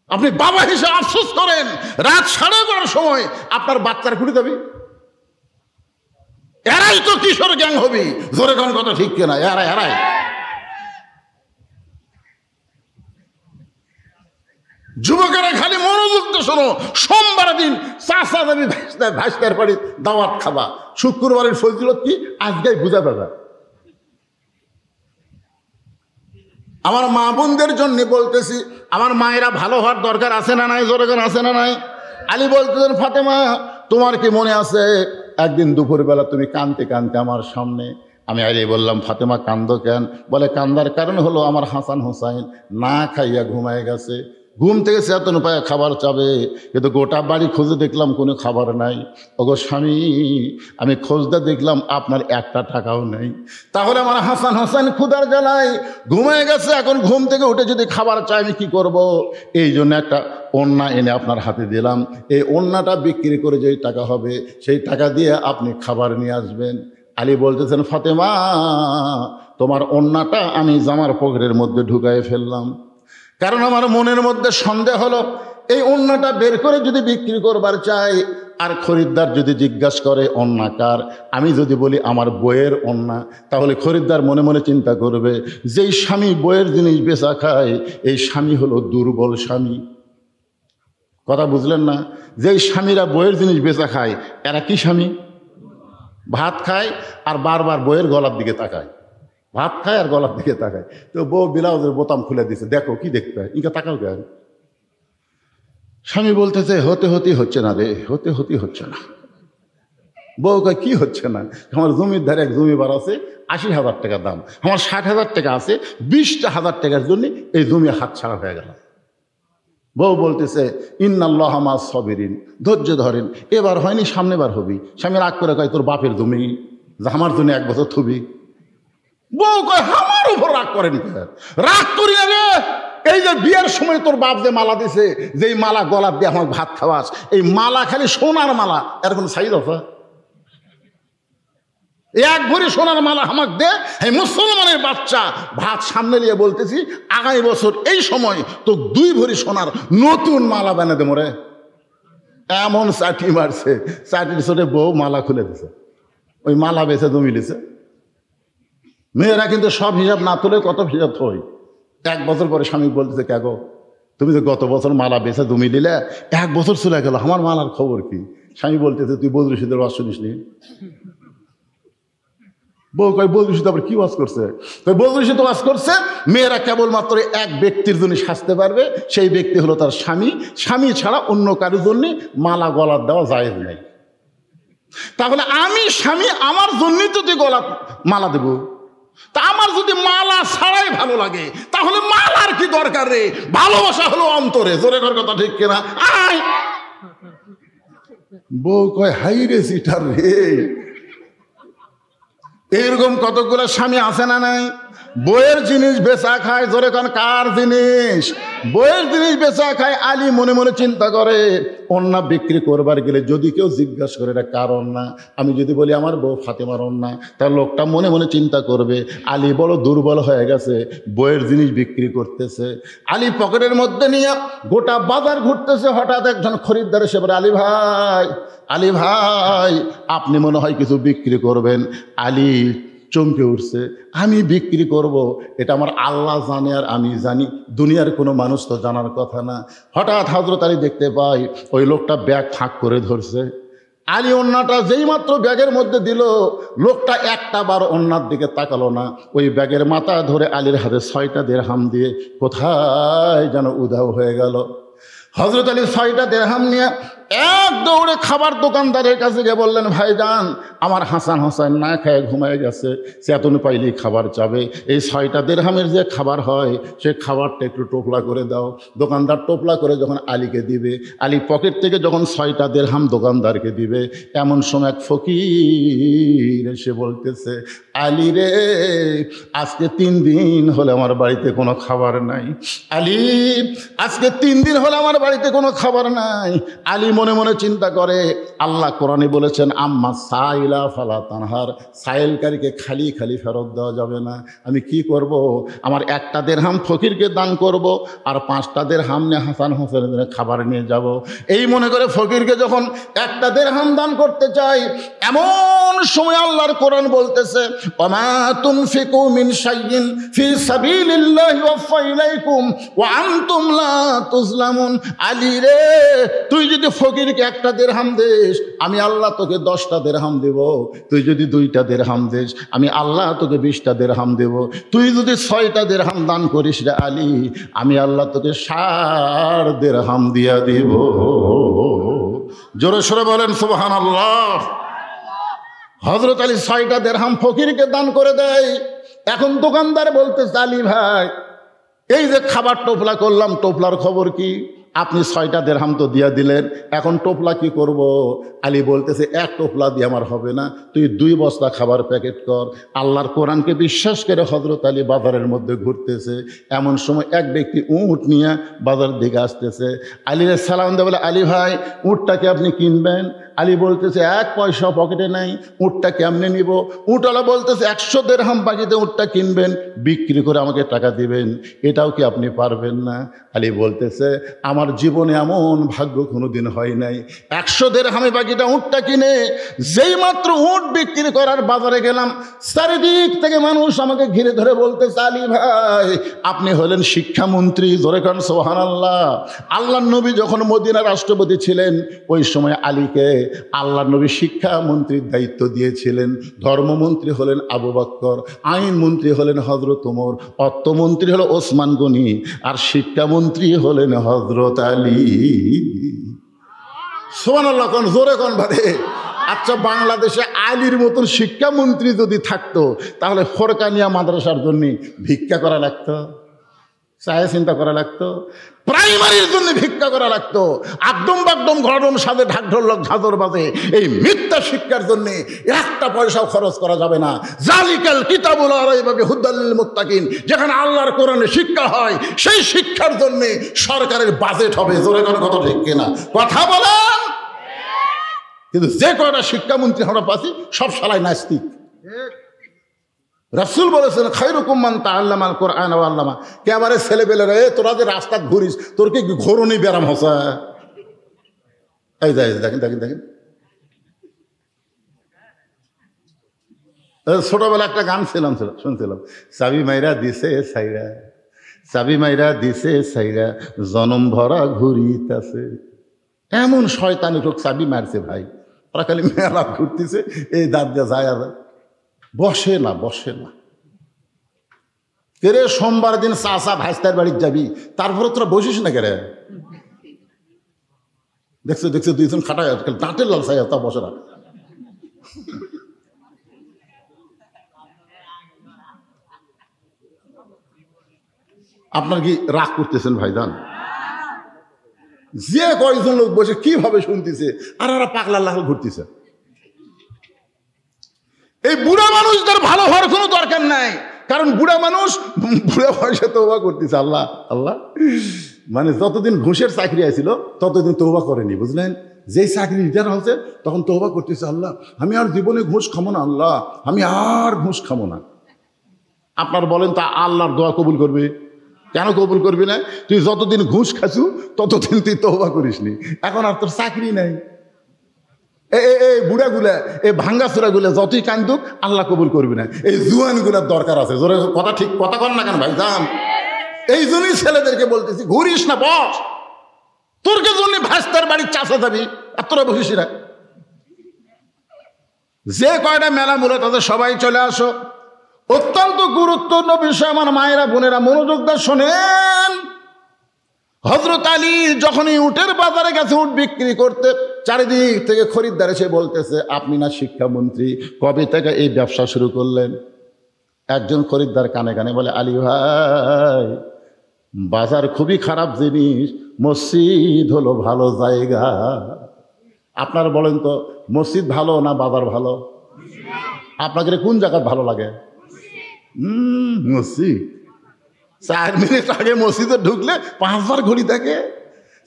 আপনি বাবা হিসেবে আফসোস করেন, রাত 11:30 সময় আপনার বাচ্চার কুড়ি যাবি? এরাই তো কিশোর গ্যাং হবি। জোরে কোন কথা ঠিক কিনা? এরাই যুবকেরা খালি মনোযোগ তো শোনো। সোমবার দিন চাষা যাবি ভাইস্তার বাড়ি দাওয়াত খাবা। শুক্রবারের ফজিলত কি আজকেই বুঝা পাবা। আমার মা বোনদের জন্য বলতেছি, আমার মায়েরা ভালো হওয়ার দরকার আছে না নাই? জোরে কোন আছে না নাই? আলী বলতেছেন, ফাতেমা তোমার কি মনে আছে একদিন দুপুরবেলা তুমি কাঁদতে কাঁদতে আমার সামনে? আমি আগে বললাম, ফাতেমা কান্দো কেন? বলে, কান্দার কারণ হলো আমার হাসান হোসাইন না খাইয়া ঘুমায় গেছে। ঘুম থেকে চেতন পায়ে খাবার চাবে, কিন্তু গোটা বাড়ি খুঁজে দেখলাম কোনো খাবার নাই। ওগো স্বামী, আমি খোঁজতে দেখলাম আপনার একটা টাকাও নেই। তাহলে আমার হাসান হোসেন ক্ষুধার জ্বালায় ঘুমায় গেছে, এখন ঘুম থেকে উঠে যদি খাবার চাই আমি কী করব? এই জন্য একটা ওড়না এনে আপনার হাতে দিলাম। এই ওড়নাটা বিক্রি করে যেই টাকা হবে সেই টাকা দিয়ে আপনি খাবার নিয়ে আসবেন। আলী বলতেছেন, ফাতেমা তোমার ওড়নাটা আমি জামার পকেটের মধ্যে ঢুকাই ফেললাম, কারণ আমার মনের মধ্যে সন্দেহ হলো এই ওড়নাটা বের করে যদি বিক্রি করবার চাই আর খরিদ্দার যদি জিজ্ঞাসা করে ওড়না কার, আমি যদি বলি আমার বইয়ের ওড়না, তাহলে খরিদ্দার মনে মনে চিন্তা করবে যেই স্বামী বইয়ের জিনিস বেচা খায় এই স্বামী হলো দুর্বল স্বামী। কথা বুঝলেন না? যেই স্বামীরা বইয়ের জিনিস বেচা খায় এরা কি স্বামী? ভাত খায় আর বারবার বইয়ের গলার দিকে তাকায়। ভাত খায় আর গলার দিকে তাকায়। তো বউ ব্লাউজের বোতাম খুলে দিছে, দেখো কি দেখতে হয়, ইনকা তাকাও কেন? স্বামী বলতেছে, হচ্ছে না রে, হচ্ছে না। বউ কয়, কি হচ্ছে না? আমার জমির ধারে এক জমিবার আছে, 80,000 টাকা দাম, আমার 60,000 টাকা আছে, 20,000 টাকার জন্য এই জমি হাত ছাড়া হয়ে গেল। বউ বলতেছে, ইন্নাল্লাহা মাস সাবিরিন, ধৈর্য ধরেন, এবার হয়নি সামনেবার হবি। স্বামী রাগ করে কয়, তোর বাপের জমি, আমার জন্য 1 বছর থবি। বউ কয়, আমার উপর রাগ করেন? রাগ করি না রে, এই যে বিয়ের সময় তোর বাপ যে মালা দিছে, যেই মালা গলার দিয়ে আমার ভাত খাওয়াস, এই মালা খালি সোনার মালা, এর কোন সাইজ আছে? 1 ভরি সোনার মালা আমাকে দে। এই মুসলমানের বাচ্চা ভাত সামনে নিয়ে বলতেছি, আগামী বছর এই সময় তো 2 ভরি সোনার নতুন মালা বানিয়ে দেবো রে। এমন চাটি মারছে, চাটির ছোটে বউ মালা খুলে দিছে, ওই মালা বেছে জমি লিছে। মেয়েরা কিন্তু সব হিসাব না তুলে কত হিসাব থই। 1 বছর পরে স্বামী বলতেছে, কে গো তুমি যে গত বছর মালা বেছে জমি দিলে, 1 বছর চলে গেল, আমার মালার খবর কি? স্বামী বলতেছে, তুই বদরুশিদের ওয়াজ শুনিস নি? বউ কয় বলছি তো আবার কি ওয়াজ করছে? বলছি তো ওয়াজ করছে মেয়েরা কেবলমাত্র এক ব্যক্তির জন্য সাজতে পারবে, সেই ব্যক্তি হলো তার স্বামী। স্বামী ছাড়া অন্য কারোর জন্য মালা গলার দেওয়া জায়েজ নাই। তাহলে আমি স্বামী, আমার জন্যই তো গলা মালা দেব। তা আমার যদি মালা ছাড়াই ভালো লাগে তাহলে মালার কি দরকার রে? ভালোবাসা হলো অন্তরে। জোরে কর কথা, ঠিক কিনা? আয় বউ কয় হাই রে সিটার রে। এইরকম কতগুলো স্বামী আছে না নাই? বইয়ের জিনিস বেচা খায়। জোরে কোন কার জিনিস? বইয়ের জিনিস বেচা খায়। আলী মনে মনে চিন্তা করে ওন্না বিক্রি করবার গেলে যদি কেউ জিজ্ঞাসা করে এটা কার ওন্না, আমি যদি বলি আমার বউ ফাতেমার ওন্না, তার লোকটা মনে মনে চিন্তা করবে আলী বড় দুর্বল হয়ে গেছে, বইয়ের জিনিস বিক্রি করতেছে। আলী পকেটের মধ্যে নিয়ে গোটা বাজার ঘুরতেছে। হঠাৎ একজন খরিদ্দার এসে বলে আলী ভাই, আলী ভাই আপনি মনে হয় কিছু বিক্রি করবেন। আলী চমকে উঠছে, আমি বিক্রি করব এটা আমার আল্লাহ জানে আর আমি জানি, দুনিয়ার কোনো মানুষ তো জানার কথা না। হঠাৎ হযরত আলী দেখতে পাই ওই লোকটা ব্যাগ ফাঁক করে ধরছে। আলী ওন্নাটা যেই মাত্র ব্যাগের মধ্যে দিল, লোকটা একটা বার ওন্নার দিকে তাকালো না। ওই ব্যাগের মাথা ধরে আলীর হাতে 6টা দিরহাম দিয়ে কোথায় যেন উধাও হয়ে গেল। হযরত আলী 6টা দিরহাম নিয়ে এক দৌড়ে খাবার দোকানদারের কাছে গিয়ে বললেন ভাইজান আমার হাসান হোসেন না খেয়ে ঘুমায় গেছে, চেতন পাইলেই খাবার চাবে, এই 6টা দিরহামের যে খাবার হয় সে খাবারটা একটু টোপলা করে দাও। দোকানদার টোপলা করে যখন আলীকে দিবে, আলী পকেট থেকে যখন 6টা দিরহাম দোকানদারকে দিবে, এমন সময় এক ফকির এসে বলতেছে আলী রে আজকে 3 দিন হলে আমার বাড়িতে কোনো খাবার নাই। আলী আজকে 3 দিন হলে আমার বাড়িতে কোনো খাবার নাই। আলী মনে মনে চিন্তা করে আল্লাহ কোরআনে বলেছেন আম্মা সাইলা ফালা তানহার, সাইলকারীকে খালি খালি ফেরত দেওয়া যাবে না। আমি কি করব? আমার 1টা দিরহাম ফকিরকে দান করব আর 5টা দিরহাম নিয়ে হাসান হোসেনের জন্য খাবার নিয়ে যাব। এই মনে করে ফকিরকে যখন 1টা দিরহাম দান করতে চাই, এমন সময় আল্লাহর কোরআন বলতেছে ওমা তুনফিকু মিন শাইইন ফি সাবিলিল্লাহি ওয়াফা ইলাইকুম ওয়া আনতুম লা তুজলামুন। আলী রে তুই যদি ফকিরকে 1টা দিরহাম দিস আমি আল্লাহ তোকে 10টা দিরহাম দেব। তুই যদি 2টা দিরহাম দিস আমি আল্লাহ তোকে 20টা দিরহাম দেব। তুই যদি 6টা দিরহাম দান করিস রে আলী আমি আল্লাহ তোকে 60 দিরহাম দিয়া দিব। জোরে সোরে বলেন সুবহানাল্লাহ। হযরত আলী 6টা দিরহাম ফকিরকে দান করে দেয়। এখন দোকানদার বলতে আলী ভাই এই যে খাবার টোপলা করলাম, টোপলার খবর কি? আপনি 6টা দিরহাম তো দিয়া দিলেন, এখন টোপলা কি করব? আলী বলতেছে 1 টোপলা দিয়ে আমার হবে না, তুই 2 বস্তা খাবার প্যাকেট কর। আল্লাহর কোরআনকে বিশ্বাস করে হযরত আলী বাজারের মধ্যে ঘুরতেছে। এমন সময় এক ব্যক্তি উট নিয়ে বাজার দিকে আসতেছে। আলীর সালাম দিয়ে বলে আলী ভাই উটটাকে আপনি কিনবেন? আলী বলতেছে 1 পয়সা পকেটে নাই, উটটা কেমনে নিব? উটওয়ালা বলতেছে 100 দিরহাম বাকিতে উটটা কিনবেন, বিক্রি করে আমাকে টাকা দিবেন, এটাও কি আপনি পারবেন না? আলী বলতেছে আমার জীবনে এমন ভাগ্য কোনোদিন হয় নাই। 100 দিরহামে বাকিটা উটটা কিনে যেই মাত্র উট বিক্রি করার বাজারে গেলাম, চারিদিক থেকে মানুষ আমাকে ঘিরে ধরে বলতেছে আলী ভাই আপনি হলেন শিক্ষামন্ত্রী। জোরে কান সুবহানাল্লাহ। আল্লাহর নবী যখন মদিনার রাষ্ট্রপতি ছিলেন ওই সময় আলীকে আল্লাহর নবী শিক্ষামন্ত্রীর দায়িত্ব দিয়েছিলেন। ধর্মমন্ত্রী হলেন আবু বকর, আইনমন্ত্রী হলেন হযরত ওমর, অর্থমন্ত্রী হলো ওসমান গনি, আর শিক্ষামন্ত্রী হলেন হযরত আলী। সুবহানাল্লাহ কোন জোরে কোন ভাবে। আচ্ছা বাংলাদেশে আলীর মতন শিক্ষামন্ত্রী যদি থাকতো তাহলে ফরকানিয়া মাদ্রাসার জন্য ভিক্ষা করা লাগতো, চায়ে চিন্তা করা লাগতো, প্রাইমারির জন্য ভিক্ষা করা লাগতো, একদম বাকদম ঘরম সাথে ঢাক ঢোলক ঝাঁঝর বাজে এই মিথ্যা শিক্ষার জন্য 1টা পয়সাও খরচ করা যাবে না। জালিকাল কিতাবুল আরাইবা হুদাল লিল মুত্তাকিন, যেখানে আল্লাহর কোরআনে শিক্ষা হয় সেই শিক্ষার জন্য সরকারের বাজেট হবে। জোরে কোন কথা ঠিক কিনা? কথা বলেন। কিন্তু যে কয়টা শিক্ষামন্ত্রী আমরা পাচ্ছি সব শালাই নাস্তিক। রাসূল বলেছেন খায়রুকুম মান তাআল্লামাল কোরআন ওয়া আল্লামা। একেবারে ছেলেবেলে রে তোরা যে রাস্তা ঘুরিস তোর কি ঘোরনি ব্যারাম হসা? এই দেখেন দেখেন দেখেন ছোটবেলা একটা গান শুনছিলাম চাবি মাইরা দিছে সাইরা, চাবি মাইরা দিছে সাইরা জনম ভরা ঘুরিতাছে। এমন শয়তানি লোক চাবি মারছে ভাই, ওরা খালি মেলা ঘুরতেছে, এই দাঁত দিয়ে যায় আর বসে না বসে না। কেরে সোমবার দিন চাচা ভাইস্তার বাড়ির যাবি, তারপরে তোরা বসিস না কেরে? দেখছো দেখছো দুইজন খাটা দাঁতের লাল চাই তা বসে না। আপনার কি রাগ করতেছেন ভাইজান? যে কয়েকজন লোক বসে কিভাবে শুনতেছে আর ওরা পাগলা লাল ঘুরতেছে। এই বুড়া মানুষদের ভালো হওয়ার কোনো দরকার নাই, কারণ বুড়া মানুষ বুড়া বয়সে তওবা করতেছে। আল্লাহ আল্লাহ, মানে যতদিন ঘুষের চাকরি আসছিল ততদিন তওবা করেনি, বুঝলেন? যেই চাকরি রিটায়ার হচ্ছে তখন তওবা করতেছে, আল্লাহ আমি আর জীবনে ঘুষ খাবো না, আল্লাহ আমি আর ঘুষ খাবো না। আপনার বলেন তা আল্লাহর দোয়া কবুল করবে? কেন কবুল করবি না? তুই যতদিন ঘুষ খাচ্ছু ততদিন তুই তওবা করিসনি, এখন আর তোর চাকরি নাই। এই বুড়াগুলা, এই ভাঙ্গাচুরাগুলা যতই কান্দুক আল্লাহ কবুল করবি না। এই জুয়ানগুলার দরকার আছে। জোরে কথা, ঠিক কথা কর না কেন ভাই যান? এই জন্যই ছেলেদেরকে বলতেছি ঘুরিস না, বস। তোরকে জন্য ভাস্তার বাড়ির চাষা যাবি আর তোরা বসিস না। যে কয়টা মেলা মূলত তাদের সবাই চলে আসো। অত্যন্ত গুরুত্বপূর্ণ বিষয় আমার মায়েরা বোনেরা মনোযোগ দিয়ে শোনেন। হযরত আলী যখনই উটের বাজারে গেছে উট বিক্রি করতে, চারিদিক থেকে খরিদ্দার এসে বলতেছে আপনি না শিক্ষামন্ত্রী, কবে থেকে এই ব্যবসা শুরু করলেন? একজন খরিদ্দার কানে কানে বলে আলী ভাই বাজার খুবই খারাপ জিনিস, মসজিদ হলো ভালো জায়গা। আপনারা বলেন তো মসজিদ ভালো না বাজার ভালো? আপনাদের কোন জায়গা ভালো লাগে? মসজিদ। 4 মিনিট আগে মসজিদে ঢুকলে 5 বার ঘড়ি দেখে,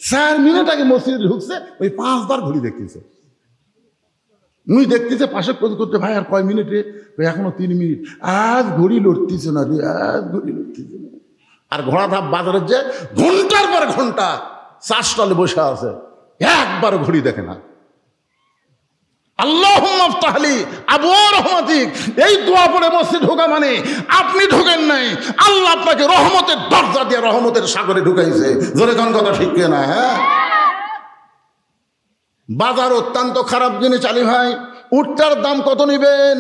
4 মিনিট আগে মসজিদে ঢুকছে ওই 5 বার ঘড়ি দেখতেছে। মুই দেখতেছে পাশে করতে, ভাই আর কয় মিনিট রে? এখনো 3 মিনিট। আজ ঘড়ি লড়তেছে না রে, আজ ঘড়ি লড়তেছে না। আর ঘোড়া ধাপ বাজারের যে ঘন্টার পর ঘন্টা চা স্টলে বসে আছে, একবার ঘড়ি দেখে না। আল্লাহুম্মা আফতাহলি আবওয়াব রহমাতিক, এই দোয়া পড়ে মসজিদ ঢোকা মানে আপনি ঢোকেন নাই, আল্লাহ আপনাকে রহমতের দরজা দিয়ে রহমতের সাগরে ঢুকাইছে। জোরে কোন কথা ঠিক না? হ্যাঁ, বাজার অত্যন্ত খারাপ জিনিস। আলী ভাই উটটার দাম কত নিবেন?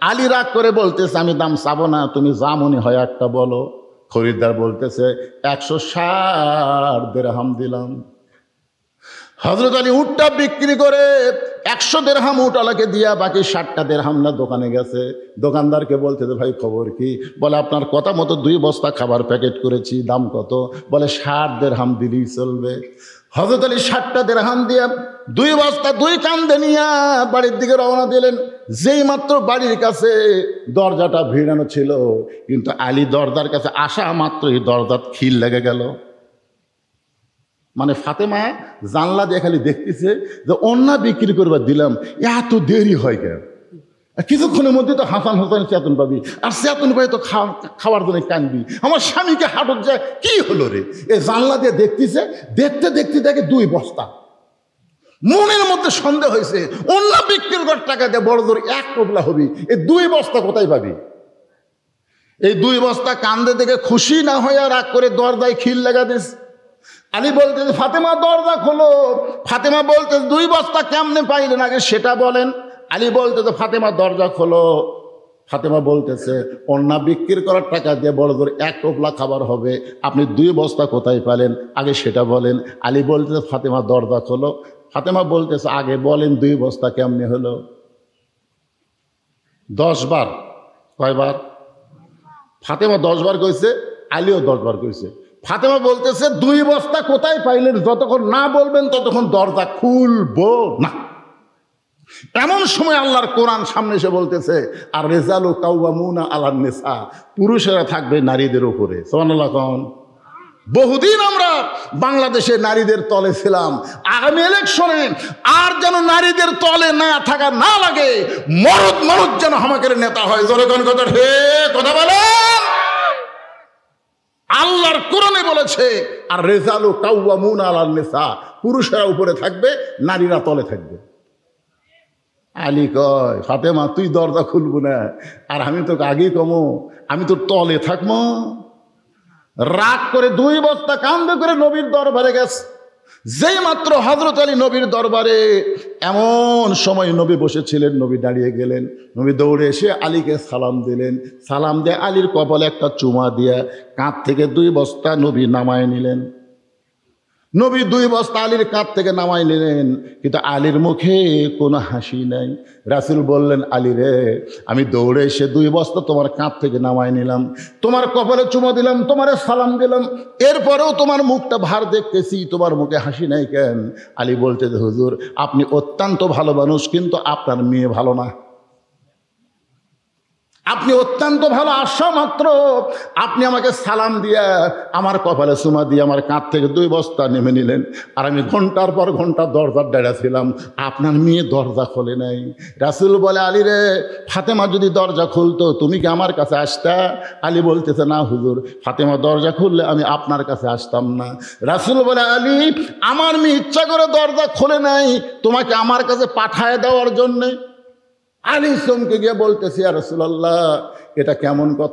আলী রাগ করে বলতেছে আমি দাম চাবো না, তুমি যা মনে হয় একটা বলো। খরিদ্দার বলতেছে 160 দিরহাম দিলাম। হযরত আলী উটটা বিক্রি করে 100 দিরহাম উটওয়ালাকে দিয়া বাকি 60টা দিরহাম না দোকানে গেছে। দোকানদারকে বলতেছে ভাই খবর কি? বলে আপনার কথা মতো 2 বস্তা খাবার প্যাকেট করেছি, দাম কত? বলে 60 দিরহাম দিলেই চলবে। হযরত আলী 60টা দিরহাম দিয়া 2 বস্তা 2 কান্দে নিয়া বাড়ির দিকে রওনা দিলেন। যেই মাত্র বাড়ির কাছে দরজাটা ভিড়ানো ছিল, কিন্তু আলী দরজার কাছে আসা মাত্রই দরজার খিল লেগে গেল। মানে ফাতেমা জানলা দিয়ে খালি দেখতেছে যে অন্য বিক্রি করবার দিলাম, এত দেরি হয় কেন? কিছুক্ষণের মধ্যে তো হাসান হাসান চেতন পাবি, আর চেতন পাই তো খাওয়ার জন্য কানবি। আমার স্বামীকে হাটক যায়, কি হলো রে? এ জানলা দিয়ে দেখতেছে, দেখতে দেখতে দেখে 2 বস্তা। মনের মধ্যে সন্দেহ হয়েছে, অন্য বিক্রি করার টাকা দিয়ে বড় জোর 1 টোপলা হবি, এই 2 বস্তা কোথায় পাবি? এই 2 বস্তা কান্দে দেখে খুশি না হয়ে রাগ করে দরজায় খিল লাগা দিস। আলী বলতেছে ফাতেমা দরজা খোলো। ফাতেমা বলতেছে 2 বস্তা কেমনে পাইলেন আগে সেটা বলেন। আলী বলতেছে ফাতেমা দরজা খোলো। ফাতেমা বলতেছে অন্না বিক্রি করার টাকা দিয়ে বড় জোর 1 টোপলা খাবার হবে, আপনি 2 বস্তা কোথায় পেলেন আগে সেটা বলেন। আলী বলতেছে ফাতেমা দরজা খোলো। ফাতেমা বলতেছে আগে বলেন 2 বস্তা কেমনে হলো? 10 বার। কয়বার? ফাতেমা 10 বার কইছে, আলীও 10 বার কইছে। ফাতেমা বলতেছে 2 বস্তা কোথায় পাইলেন যতক্ষণ না বলবেন ততক্ষণ দরজা খুলবো না। এমন সময় আল্লাহর কোরআন সামনে এসে বলতেছে আর রিজালু কাওয়ামুনা আলান নিসা, পুরুষেরা থাকবে নারীদের উপরে। সুবহানাল্লাহ কোন। বহুদিন আমরা বাংলাদেশে নারীদের তলে ছিলাম, আগামী ইলেকশনে আর যেন নারীদের তলে না থাকা না লাগে, মরদ মরদ যেন আমাদের নেতা হয়। জোরে কোন কথা, হে কথা বলেন। আল্লাহর কোরআনে বলেছে আর রিজালু কাওয়ামুনা আলান নিসা, পুরুষেরা উপরে থাকবে, নারীরা তলে থাকবে। আলী কয় ফাতেমা তুই দরজা খুলবো না, আর আমি তো আগেই কমো, আমি তো তলে থাকবো। রাগ করে 2 বস্তা কান্দে করে নবীর দরবারে গেছে। যেই মাত্র হযরত আলী নবীর দরবারে, এমন সময় নবী বসেছিলেন, নবী দাঁড়িয়ে গেলেন, নবী দৌড়ে এসে আলীকে সালাম দিলেন। সালাম দিয়ে আলীর কপালে একটা চুমা দিয়া কাঁধ থেকে 2 বস্তা নবী নামায় নিলেন। নবী 2 বস্তা আলীর কাঁধ থেকে নামাই নিলেন, কিন্তু আলীর মুখে কোনো হাসি নাই। রাসূল বললেন, আলী রে, আমি দৌড়ে এসে 2 বস্তা তোমার কাঁধ থেকে নামাই নিলাম, তোমার কপালে চুমা দিলাম, তোমার সালাম দিলাম, এরপরেও তোমার মুখটা ভার দেখতেছি, তোমার মুখে হাসি নাই কেন? আলী বলতে, হুজুর আপনি অত্যন্ত ভালো মানুষ, কিন্তু আপনার মেয়ে ভালো না। আপনি অত্যন্ত ভালো, আসা মাত্র আপনি আমাকে সালাম দিয়া আমার কপালে চুমা দিয়ে আমার কাঁধ থেকে 2 বস্তা নেমে নিলেন, আর আমি ঘন্টার পর ঘন্টা দরজার ডাড়া ছিলাম, আপনার মেয়ে দরজা খোলে নাই। রাসূল বলে, আলী রে, ফাতেমা যদি দরজা খুলতো তুমি কি আমার কাছে আসতা? আলী বলতেছে, না হুজুর, ফাতেমা দরজা খুললে আমি আপনার কাছে আসতাম না। রাসূল বলে, আলী, আমার মেয়ে ইচ্ছা করে দরজা খোলে নাই তোমাকে আমার কাছে পাঠায় দেওয়ার জন্যে। আলী চমকে গিয়ে বলতেছে, ইয়া রাসূলুল্লাহ, এটা কেমন কথা?